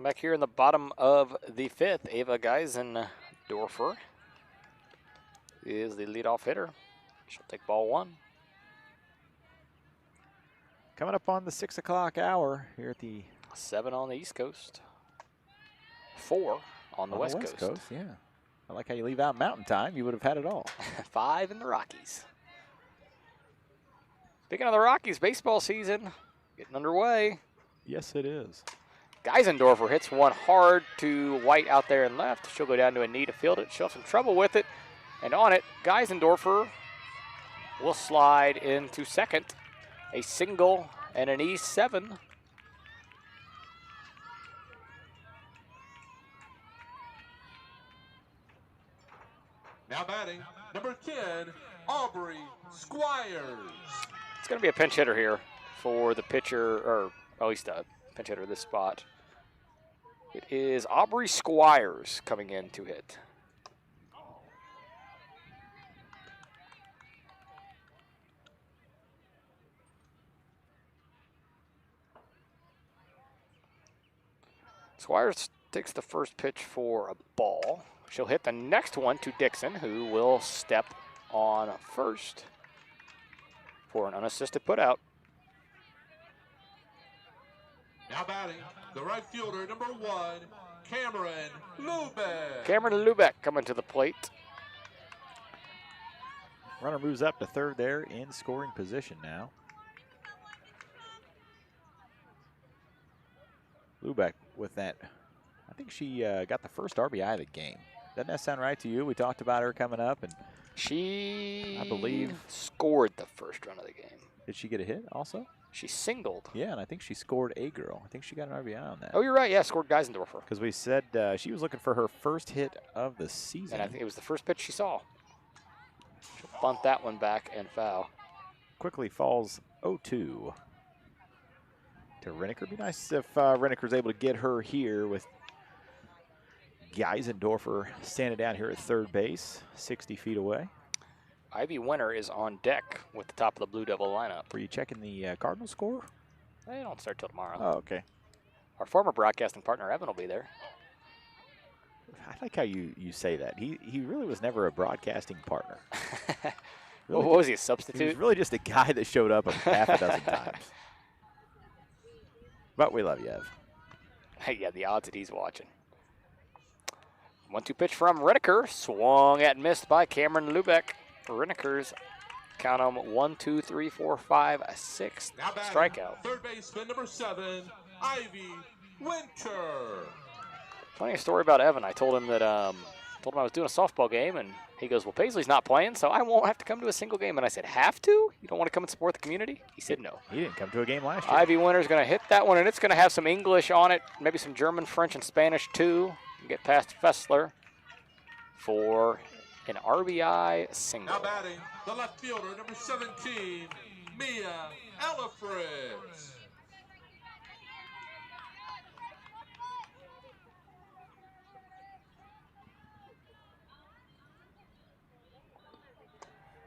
Back here in the bottom of the 5th, Ava Geisendorfer is the leadoff hitter. She'll take ball 1. Coming up on the 6 o'clock hour here at the 7 on the East Coast. 4 on the West Coast. Yeah. I like how you leave out Mountain Time. You would have had it all. 5 in the Rockies. Speaking of the Rockies, baseball season getting underway. Yes, it is. Geisendorfer hits one hard to White out there and left. She'll go down to a knee to field it. She'll have some trouble with it. And on it, Geisendorfer will slide into second. A single and an E7. Now batting, number 10, Aubrey Squires. It's going to be a pinch hitter here for the pitcher, or at least a pinch hitter this spot. It is Aubrey Squires coming in to hit. Squires takes the first pitch for a ball. She'll hit the next one to Dixon, who will step on first for an unassisted putout. Now batting, the right fielder, number 1, Cameron Lubeck. Cameron Lubeck coming to the plate. Runner moves up to third there in scoring position now. Lubeck with that. I think she got the first RBI of the game. Doesn't that sound right to you? We talked about her coming up, and she, I believe, scored the first run of the game. Did she get a hit also? She singled. Yeah, and I think she scored a girl. I think she got an RBI on that. Oh, you're right. Yeah, scored Geisendorfer. Because we said she was looking for her first hit of the season. And I think it was the first pitch she saw. She'll bunt that one back and foul. Quickly falls 0-2 to Renneker. Be nice if Renneker's able to get her here with Geisendorfer standing down here at third base, 60 feet away. Ivy Winter is on deck with the top of the Blue Devil lineup. Were you checking the Cardinal score? They don't start till tomorrow. Oh, okay. Our former broadcasting partner, Evan, will be there. I like how you say that. He really was never a broadcasting partner. Really, what was he, a substitute? He was really just a guy that showed up half a dozen times. But we love you, Ev. Hey, yeah, the odds that he's watching. 1-2 pitch from Renneker. Swung at and missed by Cameron Lubeck. Renneker's count them 1, 2, 3, 4, 5, 6 strikeout. Third baseman number 7, Ivy Winter. Funny story about Evan. I told him that I was doing a softball game, and he goes, "Well, Paisley's not playing, so I won't have to come to a single game." And I said, "Have to? You don't want to come and support the community?" He said, "No." He didn't come to a game last year. Ivy Winter's going to hit that one, and it's going to have some English on it, maybe some German, French, and Spanish too. Get past Fessler for an RBI single. Now batting, the left fielder, number 17, Mia Elifritz.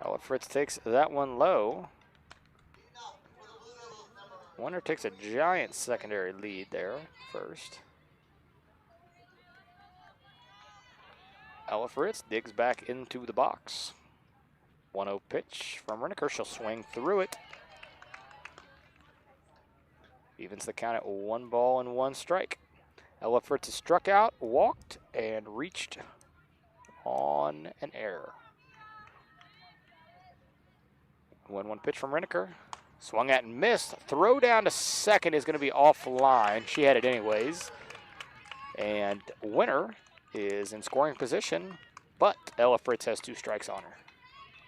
Elifritz takes that one low. Winter takes a giant secondary lead there first. Elifritz digs back into the box. 1-0 pitch from Renneker. She'll swing through it. Evens the count at 1 ball and 1 strike. Elifritz is struck out, walked, and reached on an error. 1-1 pitch from Renneker. Swung at and missed. Throw down to second is going to be offline. She had it anyways. And Winter is in scoring position, but Elifritz has 2 strikes on her.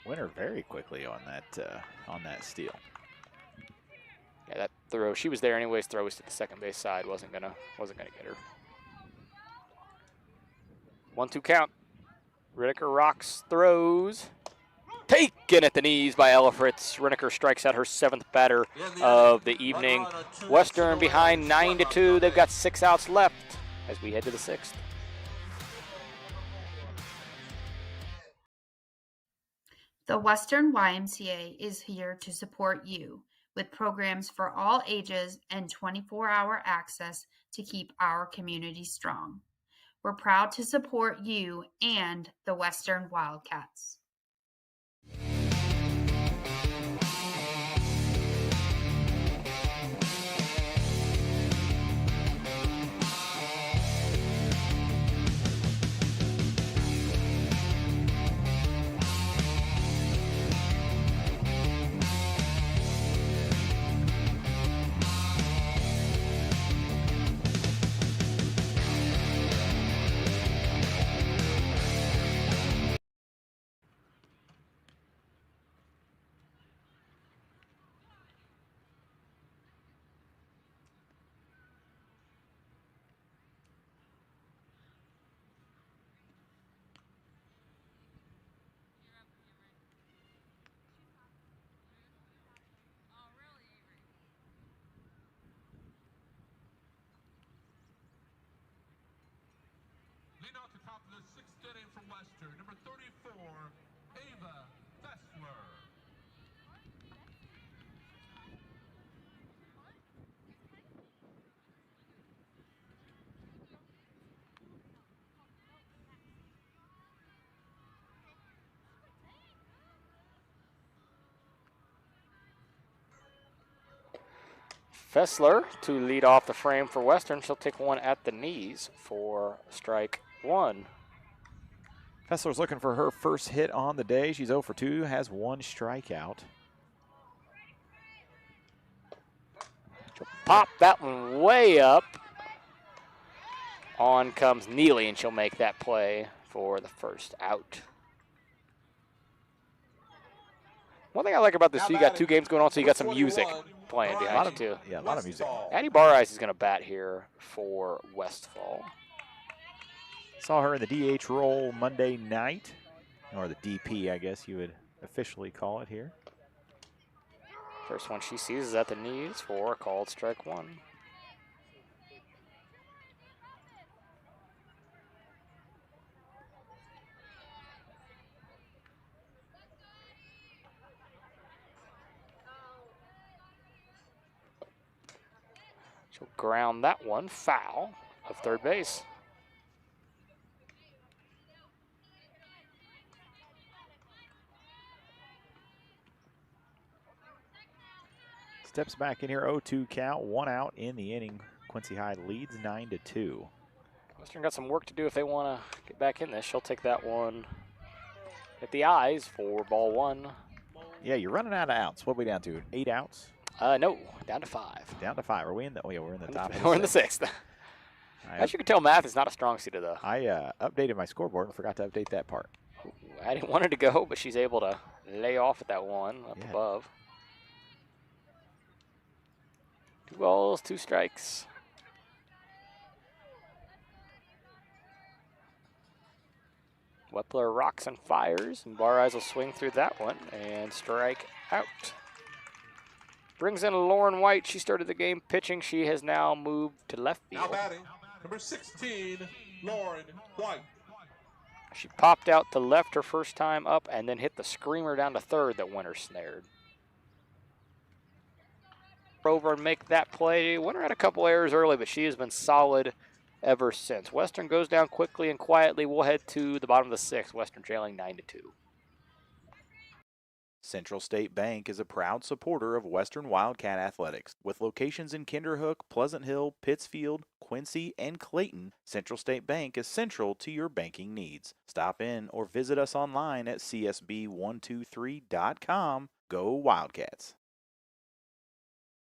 Winter very quickly on that steal. Yeah, that throw, she was there anyways. Throw was to the second base side. Wasn't gonna get her. 1-2 count. Renneker rocks, throws. Taken at the knees by Elifritz. Renneker strikes out her 7th batter of the evening. Western behind 9-2. They've got 6 outs left as we head to the 6th. The Western YMCA is here to support you with programs for all ages and 24-hour access to keep our community strong. We're proud to support you and the Western Wildcats. Lead out the top of the 6th inning from Western, number 34, Ava Fessler. Fessler to lead off the frame for Western. She'll take one at the knees for strike 1. Fessler's looking for her first hit on the day. She's 0 for 2, has 1 strikeout. She'll pop that one way up. On comes Neely, and she'll make that play for the first out. One thing I like about this, so you got 2 games going on, so you got some music playing behind you, too. Yeah, a lot of music. Addie Barrice is going to bat here for Westfall. Saw her in the DH role Monday night, or the DP, I guess you would officially call it here. First one she sees is at the knees for a called strike 1. She'll ground that one foul of third base. Steps back in here, 0-2 count, 1 out in the inning. Quincy High leads 9-2. Western got some work to do if they want to get back in this. She'll take that one at the eyes for ball 1. Yeah, you're running out of outs. What are we down to? 8 outs? No, down to 5. Down to 5. Are we in the? Oh yeah, we're in the top. We're in the 6th. As you can tell, math is not a strong suit of the. I updated my scoreboard and forgot to update that part. I didn't want her to go, but she's able to lay off at that one up above. 2 balls, 2 strikes. Wepler rocks and fires, and Barrice will swing through that one and strike out. Brings in Lauren White. She started the game pitching. She has now moved to left field. Now batting, number 16, Lauren White. She popped out to left her first time up and then hit the screamer down to third that Winter snared. Over and make that play. Winter had a couple errors early, but she has been solid ever since. Western goes down quickly and quietly. We'll head to the bottom of the 6th. Western trailing 9-2. Central State Bank is a proud supporter of Western Wildcat Athletics. With locations in Kinderhook, Pleasant Hill, Pittsfield, Quincy, and Clayton, Central State Bank is central to your banking needs. Stop in or visit us online at csb123.com. Go Wildcats!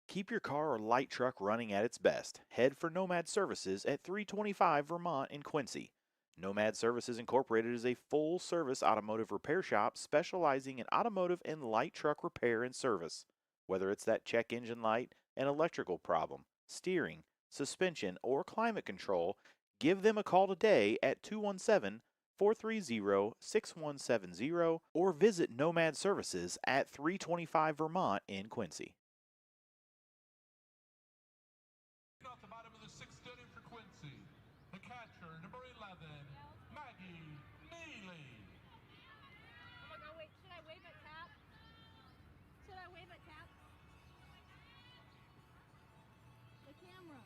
Keep your car or light truck running at its best. Head for Nomad Services at 325 Vermont in Quincy. Nomad Services Incorporated is a full-service automotive repair shop specializing in automotive and light truck repair and service. Whether it's that check engine light, an electrical problem, steering, suspension, or climate control, give them a call today at 217-430-6170 or visit Nomad Services at 325 Vermont in Quincy. Off the bottom of the 6th inning for Quincy. The catcher, number 11, Maggie Neely. Oh my God, wait, should I wave at tap? Should I wave at tap? The camera.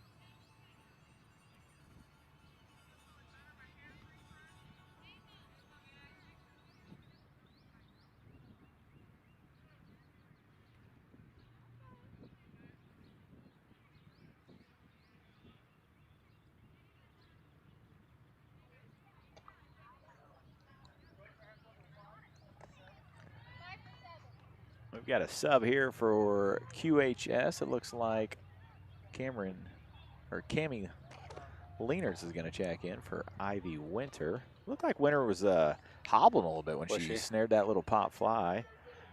We've got a sub here for QHS. It looks like Cami Leaners is going to check in for Ivy Winter. Looked like Winter was hobbling a little bit when she snared that little pop fly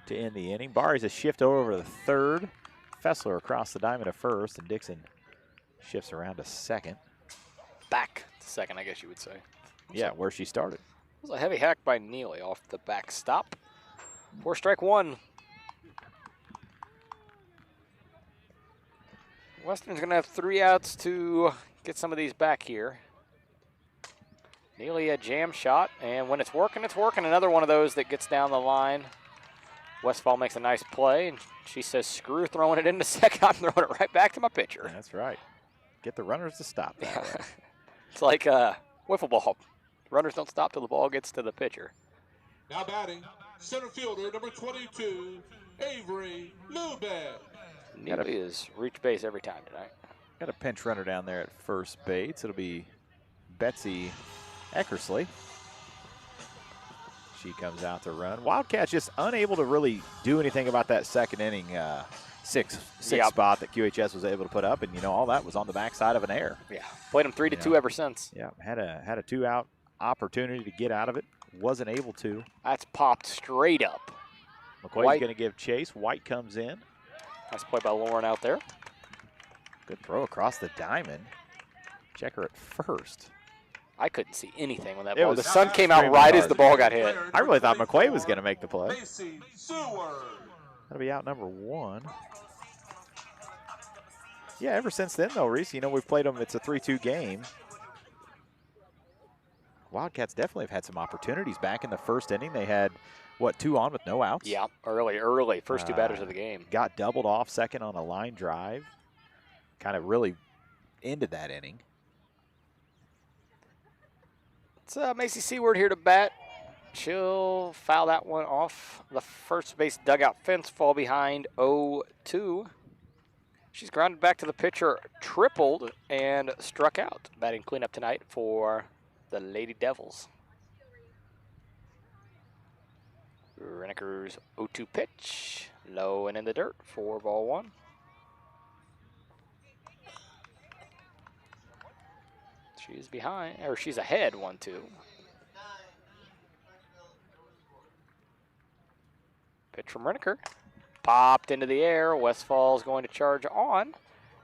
to end the inning. Barry's a shift over to the 3rd. Fessler across the diamond to 1st, and Dixon shifts around to 2nd. Back to 2nd, I guess you would say. Yeah, where she started. It was a heavy hack by Neely off the backstop. 4 strike 1. Western's going to have 3 outs to get some of these back here. Neely a jam shot, and when it's working, it's working. Another one of those that gets down the line. Westfall makes a nice play, and she says, screw throwing it into second. I'm throwing it right back to my pitcher. That's right. Get the runners to stop that way. It's like wiffle ball. Runners don't stop till the ball gets to the pitcher. Now batting, center fielder, number 22, Avery Lubed. Neely is reach base every time tonight. Got a pinch runner down there at first base. It'll be Betsy Eckersley. She comes out to run. Wildcats just unable to really do anything about that second inning six Yep. spot that QHS was able to put up, and all that was on the backside of an error. Yeah, played them 3-2 ever since. Yeah, had a 2-out opportunity to get out of it, wasn't able to. That's popped straight up. McQuaid's going to give chase. White comes in. Nice play by Lauren out there. Good throw across the diamond. Checker at first. I couldn't see anything when that It ball. was The sun came out right as the ball got hit. I really thought McQuaid was going to make the play. That'll be out number 1. Yeah, ever since then, though, Reese, we've played them. It's a 3-2 game. Wildcats definitely have had some opportunities. Back in the first inning, they had, 2 on with no outs? Yeah, early. First 2 batters of the game. Got doubled off second on a line drive. Kind of really ended that inning. It's Macy Seward here to bat. She'll foul that one off the first base dugout fence, fall behind 0-2. She's grounded back to the pitcher, tripled, and struck out. Batting cleanup tonight for the Lady Devils. Renneker's 0-2 pitch, low and in the dirt, 4-1. She's behind, or she's ahead, 1-2. Pitch from Renneker. Popped into the air. Westfall's going to charge on,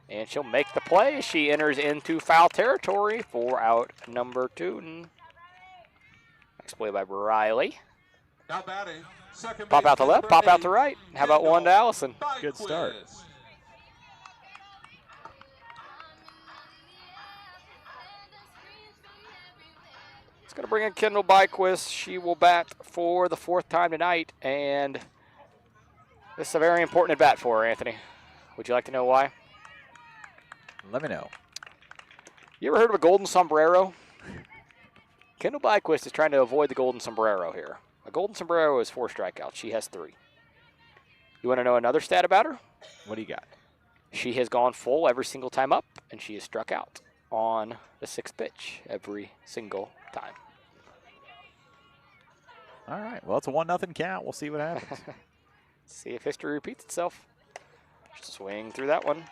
and she'll make the play. She enters into foul territory for out number 2. Nice play by Riley. Pop out to left, pop out to right. How about one to Allison? Good start. It's going to bring in Kendall Byquist. She will bat for the 4th time tonight, and this is a very important at bat for her, Anthony. Would you like to know why? Let me know. You ever heard of a golden sombrero? Kendall Byquist is trying to avoid the golden sombrero here. A golden sombrero is 4 strikeouts. She has 3. You want to know another stat about her? What do you got? She has gone full every single time up, and she has struck out on the 6th pitch every single time. All right. Well, it's a 1-0 count. We'll see what happens. See if history repeats itself. Swing through that one.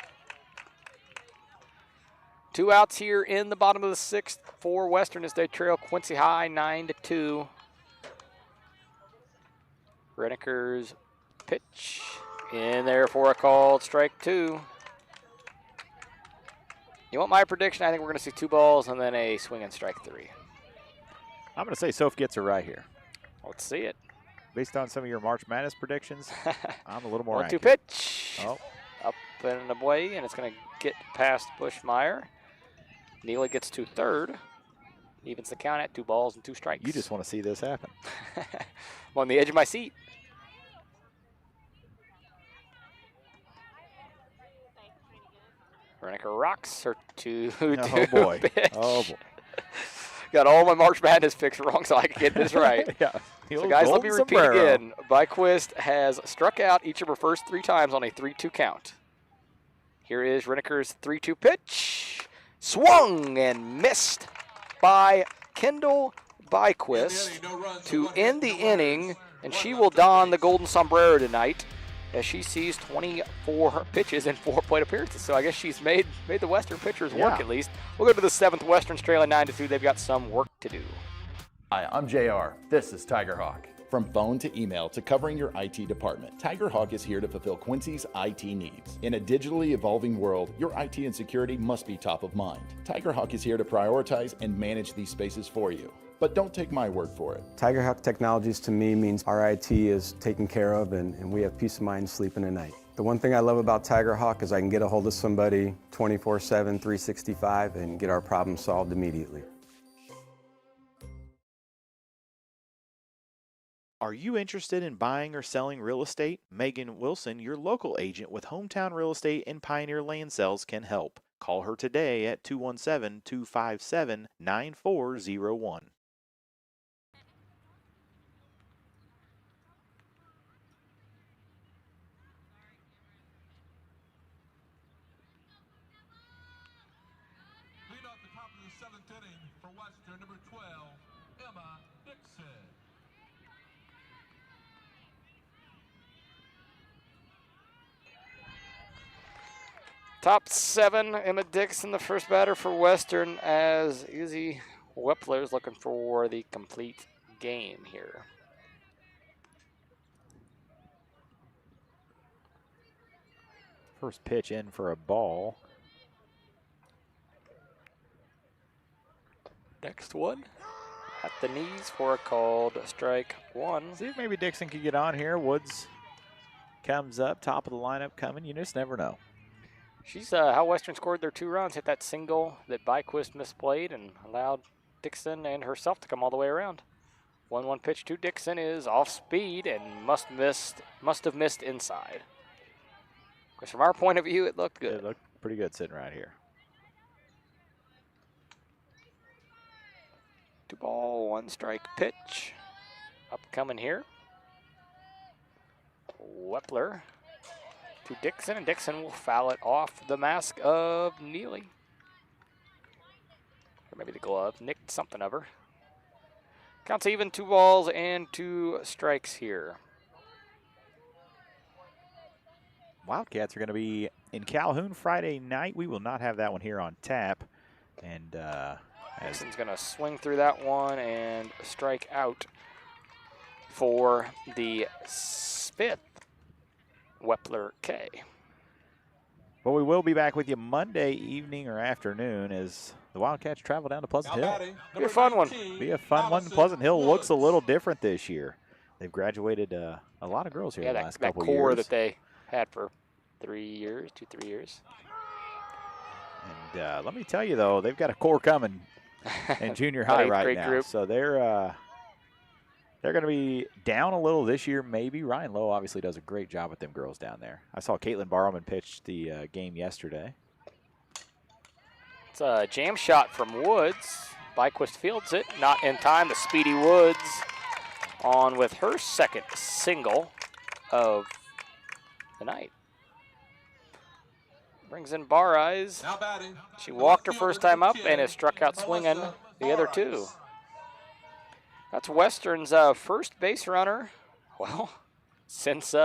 2 outs here in the bottom of the 6th for Western as they trail Quincy High 9-2. Renneker's pitch in there for a called strike 2. You want my prediction? I think we're going to see 2 balls and then a swing and strike 3. I'm going to say Soph gets her right here. Let's see it. Based on some of your March Madness predictions, I'm a little more 1-2 accurate. pitch. Oh. Up and away, and it's going to get past Bushmeyer. Neely gets to 3rd. Evens the count at 2 balls and 2 strikes. You just want to see this happen. I'm on the edge of my seat. Renneker rocks her 2-2 Oh, boy. pitch. Oh, boy. Got all my March Madness picks wrong so I can get this right. Yeah. So, guys, let me Golden repeat sombrero. again. Byquist has struck out each of her first 3 times on a 3-2 count. Here is Renneker's 3-2 pitch. Swung and missed by Kendall Byquist to end the inning, and she will don the golden sombrero tonight as she sees 24 pitches in 4 plate appearances. So I guess she's made the Western pitchers work at least. We'll go to the 7th. Western's trailing 9-2. They've got some work to do. Hi, I'm JR. This is Tiger Hawk. From phone to email to covering your IT department, Tiger Hawk is here to fulfill Quincy's IT needs. In a digitally evolving world, your IT and security must be top of mind. Tiger Hawk is here to prioritize and manage these spaces for you. But don't take my word for it. Tiger Hawk Technologies to me means our IT is taken care of and we have peace of mind sleeping at night. The one thing I love about Tiger Hawk is I can get a hold of somebody 24/7, 365 and get our problem solved immediately. Are you interested in buying or selling real estate? Megan Wilson, your local agent with Hometown Real Estate and Pioneer Land Sales, can help. Call her today at 217-257-9401. Lead off the top of the 7th inning for Western, number 12, Emma Dixon. Top 7, Emma Dixon, the first batter for Western, as Izzy Wepler is looking for the complete game here. First pitch in for a ball. Next one at the knees for a called strike 1. See if maybe Dixon could get on here. Woods comes up, top of the lineup coming. You just never know. She's how Western scored their 2 runs, hit that single that Byquist misplayed and allowed Dixon and herself to come all the way around. 1-1 pitch to Dixon is off speed and must have missed inside. Because from our point of view, it looked good. It looked pretty good sitting right here. 2-ball, 1 strike pitch. Upcoming here. Wepler to Dixon, and Dixon will foul it off the mask of Neely. Or maybe the glove. Nicked something of her. Counts even, 2 balls and 2 strikes here. Wildcats are going to be in Calhoun Friday night. We will not have that one here on tap. And Dixon's going to swing through that one and strike out for the 5th Wepler K. But we will be back with you Monday evening or afternoon as the Wildcats travel down to Pleasant Hill. Be a fun one. Be a fun one. Pleasant Hill looks a little different this year. They've graduated a lot of girls here the last couple years. That core years. that they had for 3 years, 2-3 years. And let me tell you, though, they've got a core coming in junior high right now. Group. So they're going to be down a little this year, maybe. Ryan Lowe obviously does a great job with them girls down there. I saw Caitlin Barrowman pitch the game yesterday. It's a jam shot from Woods. Byquist fields it, not in time. The speedy Woods on with her 2nd single of the night. Brings in Bar Eyes. She walked her first time up and has struck out swinging the other 2. That's Western's first base runner. Well, since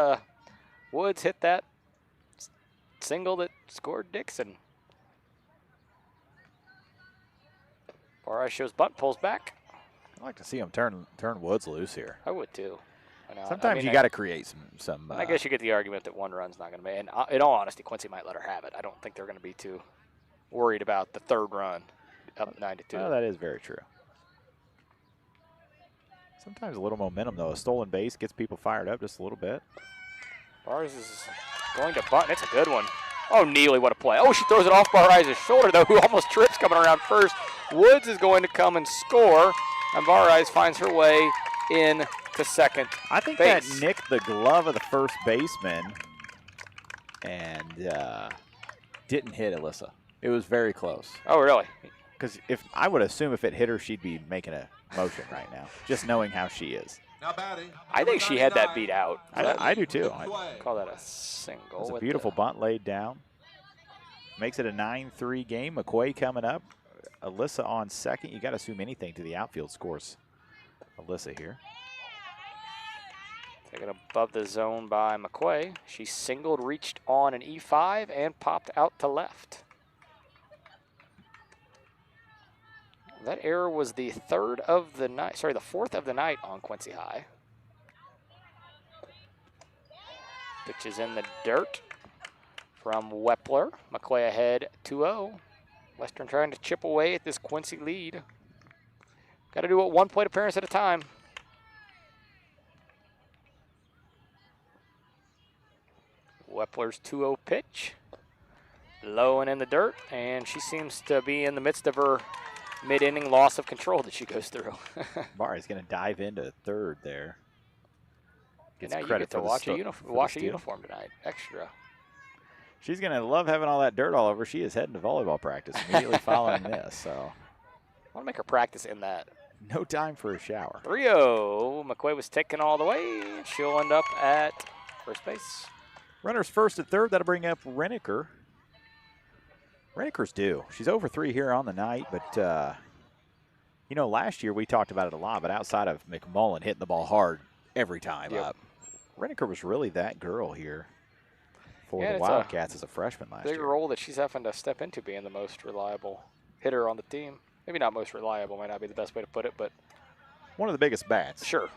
Woods hit that single that scored Dixon. Bar Eyes shows bunt, pulls back. I'd like to see him turn Woods loose here. I would too. Sometimes you got to create some. I guess you get the argument that 1 run's not going to make. And in all honesty, Quincy might let her have it. I don't think they're going to be too worried about the 3rd run, up 9-2. Well, that is very true. Sometimes a little momentum, though. A stolen base gets people fired up just a little bit. Bars is going to bunt. It's a good one. Oh, Neely, what a play. Oh, she throws it off Bar Eyes' shoulder, though, who almost trips coming around first. Woods is going to come and score, and Bar Eyes finds her way in to 2nd I think base. that nicked the glove of the first baseman and didn't hit Alyssa. It was very close. Oh, really? Because I would assume if it hit her, she'd be making a motion right now, just knowing how she is. I think she had that beat out. I do too. I call that a single. It's a beautiful bunt laid down. Makes it a 9-3 game. McQuay coming up. Alyssa on 2nd. You got to assume anything to the outfield scores. Alyssa here. Taken above the zone by McQuay. She singled, reached on an E5, and popped out to left. That error was the 4th of the night on Quincy High. Pitch is in the dirt from Wepler. McQuay ahead 2-0. Western trying to chip away at this Quincy lead. Got to do it 1 plate appearance at a time. Wepler's 2-0 pitch. Low and in the dirt, and she seems to be in the midst of her mid-inning loss of control that she goes through. Mari's going to dive into 3rd there. Gets now you credit get to for wash a uniform tonight. Extra. She's going to love having all that dirt all over. She is heading to volleyball practice immediately following this. So I want to make her practice in that. No time for a shower. 3-0. McQuay was taken all the way. She'll end up at first base. Runners 1st and 3rd. That'll bring up Reniker. Reniker's due. She's over 3 here on the night, but last year we talked about it a lot, but outside of McMullen hitting the ball hard every time up, Reniker was really that girl here for Yeah, the it's Wildcats as a freshman last big year. role that she's having to step into, being the most reliable hitter on the team. Maybe not most reliable, might not be the best way to put it, but One of the biggest bats. sure.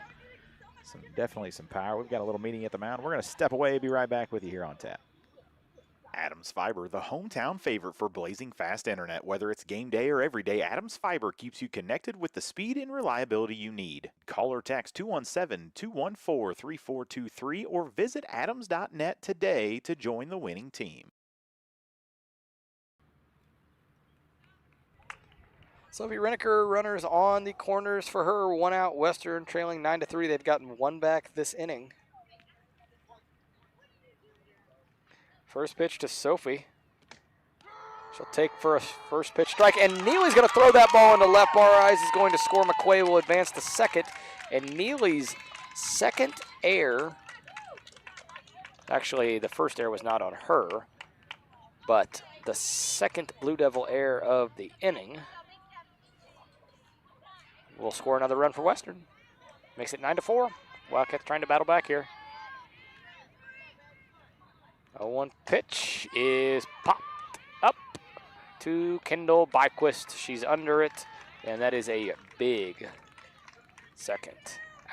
Definitely some power. We've got a little meeting at the mound. We're going to step away. Be right back with you here on tap. Adams Fiber, the hometown favorite for blazing fast internet. Whether it's game day or every day, Adams Fiber keeps you connected with the speed and reliability you need. Call or text 217-214-3423 or visit adams.net today to join the winning team. Sophie Reneker, runners on the corners for her. 1 out, Western trailing 9-3. They've gotten 1 back this inning. First pitch to Sophie. She'll take for a first pitch strike, and Neely's going to throw that ball into left. Bar Eyes is going to score. McQuay will advance to second, and Neely's second error, actually the first error was not on her, but the second Blue Devil error of the inning will score another run for Western. Makes it 9-4. Wildcats trying to battle back here. 0-1 pitch is popped up to Kendall Byquist. She's under it, and that is a big second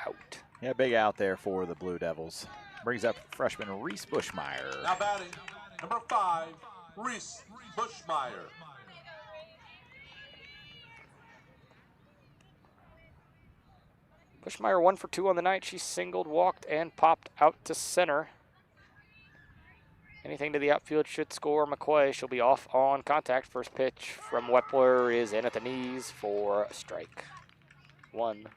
out. Yeah, big out there for the Blue Devils. Brings up freshman Reese Bushmeyer. Now batting, number 5, Reese Bushmeyer. Bushmeyer 1 for 2 on the night. She singled, walked, and popped out to center. Anything to the outfield should score McQuay. She'll be off on contact. First pitch from Wepler is in at the knees for a strike. 1.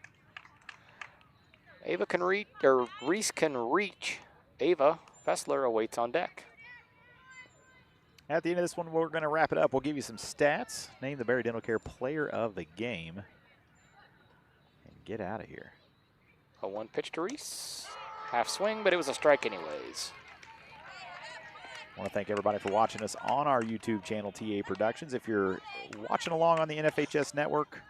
Ava can reach, or Reese can reach. Ava Fessler awaits on deck. At the end of this one, we're going to wrap it up. We'll give you some stats, name the Barry Dental Care player of the game, and get out of here. A 1 pitch to Reese. Half swing, but it was a strike anyways. I want to thank everybody for watching us on our YouTube channel, TA Productions. If you're watching along on the NFHS network,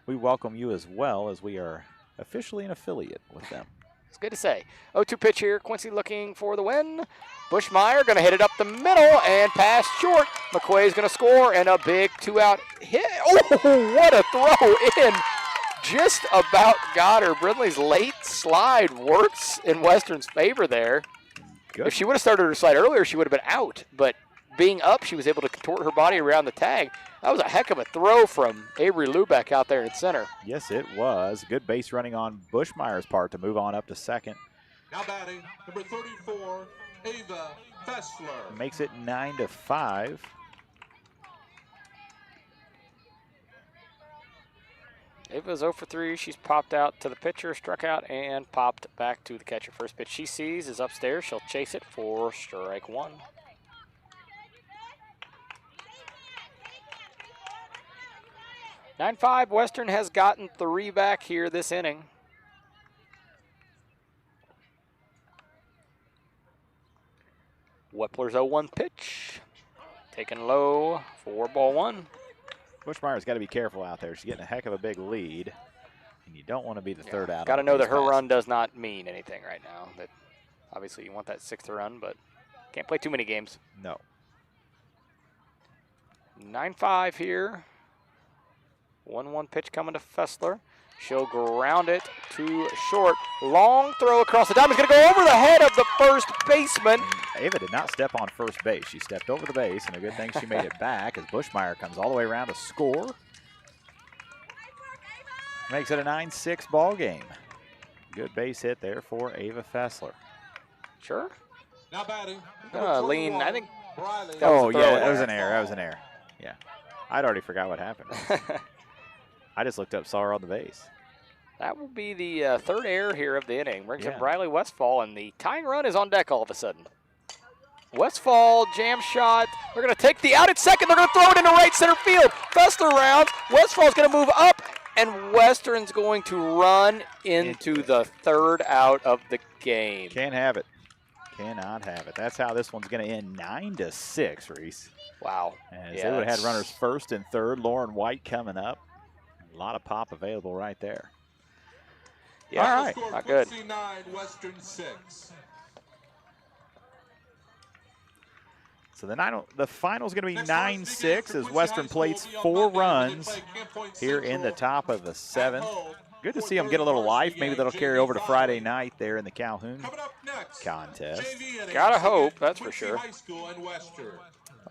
we welcome you as well, as we are officially an affiliate with them. It's good to say. 0-2 pitch here. Quincy looking for the win. Bushmeyer going to hit it up the middle and pass short. McQuay's going to score, and a big 2-out hit. Oh, what a throw in. Just about got her. Brindley's late slide works in Western's favor there. Good. If she would have started her slide earlier, she would have been out. But being up, she was able to contort her body around the tag. That was a heck of a throw from Avery Lubeck out there in center. Yes, it was. Good base running on Bushmeyer's part to move on up to second. Now batting, number 34, Ava Fessler. Makes it 9-5. Ava's 0 for 3. She's popped out to the pitcher, struck out, and popped back to the catcher. First pitch she sees is upstairs. She'll chase it for strike 1. (9-5). Western has gotten 3 back here this inning. Wepler's 0-1 pitch. Taken low for ball 1. Bushmeyer's got to be careful out there. She's getting a heck of a big lead, and you don't want to be the third out. Got to know that her run does not mean anything right now. That obviously you want that 6th run, but can't play too many games. No. 9-5 here. 1-1 pitch coming to Fessler. She'll ground it to short. Long throw across the diamond. It's going to go over the head of the first baseman. Ava did not step on first base. She stepped over the base, and a good thing she made it back as Bushmeyer comes all the way around to score. Makes it a 9-6 ball game. Good base hit there for Ava Fessler. Sure. Now batting. Lean, I think. Oh, yeah, that was an error. That was an error. Yeah. I'd already forgot what happened. I just looked up, saw her on the base. That will be the 3rd error here of the inning. Brings up Riley Westfall, and the tying run is on deck all of a sudden. Westfall, jam shot. They're going to take the out at second. They're going to throw it into right center field. Fessler rounds. Westfall's going to move up, and Western's going to run into the 3rd out of the game. Can't have it. Cannot have it. That's how this one's going to end 9-6, Reese. Wow. As they would have had runners 1st and 3rd. Lauren White coming up. A lot of pop available right there. Yeah, all right. Not good. 9, Western 6. So the final's going to be 9-6 as Western plates 4 runs here in the top of the 7th. Good to see them get a little life. Maybe that'll carry over to Friday night there in the Calhoun contest. Gotta hope, that's for sure.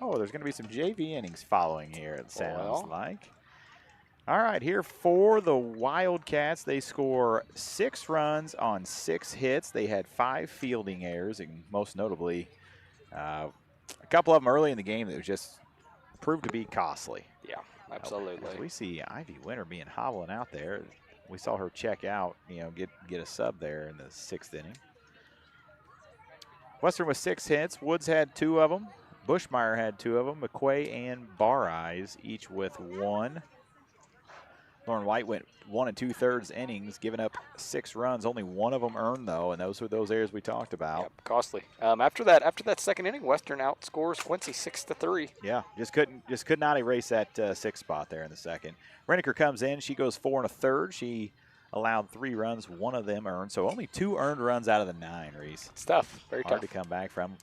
Oh, there's going to be some JV innings following here, it sounds like. All right, here for the Wildcats, they score 6 runs on 6 hits. They had 5 fielding errors, and most notably, a couple of them early in the game that was just proved to be costly. Yeah, absolutely. We see Ivy Winter being hobbling out there. We saw her check out, get a sub there in the 6th inning. Western with 6 hits. Woods had 2 of them. Bushmeyer had 2 of them. McQuay and Bar Eyes each with 1. Lauren White went 1 2/3 innings, giving up 6 runs. Only 1 of them earned, though, and those were those errors we talked about. Yep, costly. After that second inning, Western outscores Quincy 6-3. Yeah, just could not erase that 6th spot there in the second. Renneker comes in. She goes 4 1/3. She allowed 3 runs, 1 of them earned, so only 2 earned runs out of the 9. Reese, it's tough, very hard tough to come back from.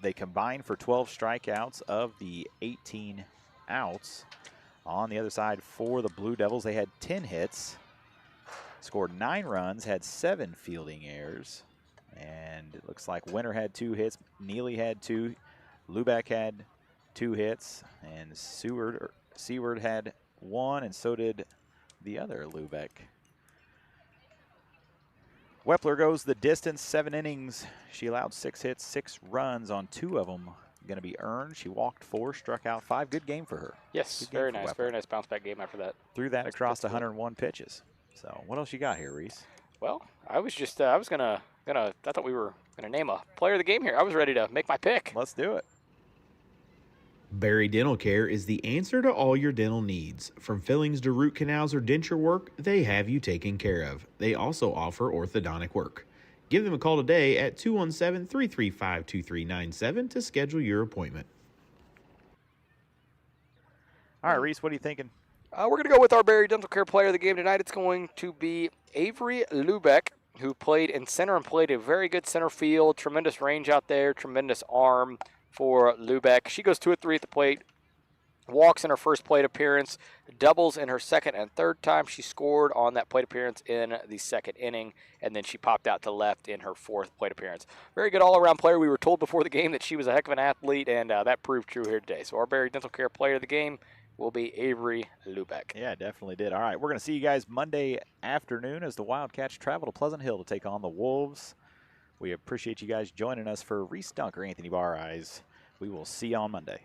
They combined for 12 strikeouts of the 18 outs. On the other side for the Blue Devils, they had 10 hits, scored 9 runs, had 7 fielding errors, and it looks like Winter had 2 hits, Neely had 2, Lubeck had 2 hits, and Seward had 1, and so did the other Lubeck. Wepler goes the distance, 7 innings. She allowed 6 hits, 6 runs on 2 of them. Going to be earned. She walked 4, struck out 5. Good game for her. Yes, very nice bounce back game after that. Threw that across 101 pitches. So what else you got here, Reese? Well, I was just I thought we were gonna name a player of the game here. I was ready to make my pick. Let's do it. Barry Dental Care is the answer to all your dental needs. From fillings to root canals or denture work, they have you taken care of. They also offer orthodontic work. Give them a call today at 217-335-2397 to schedule your appointment. All right, Reese, what are you thinking? We're going to go with our Barry Dental Care player of the game tonight. It's going to be Avery Lubeck, who played in center and played a very good center field. Tremendous range out there, tremendous arm for Lubeck. She goes 2 of 3 at the plate. Walks in her first plate appearance, doubles in her second and third time. She scored on that plate appearance in the second inning, and then she popped out to left in her 4th plate appearance. Very good all-around player. We were told before the game that she was a heck of an athlete, and that proved true here today. So our Barry Dental Care player of the game will be Avery Lubeck. Yeah, definitely did. All right, we're going to see you guys Monday afternoon as the Wildcats travel to Pleasant Hill to take on the Wolves. We appreciate you guys joining us for Reese Dunker, Anthony Bar Eyes. We will see you on Monday.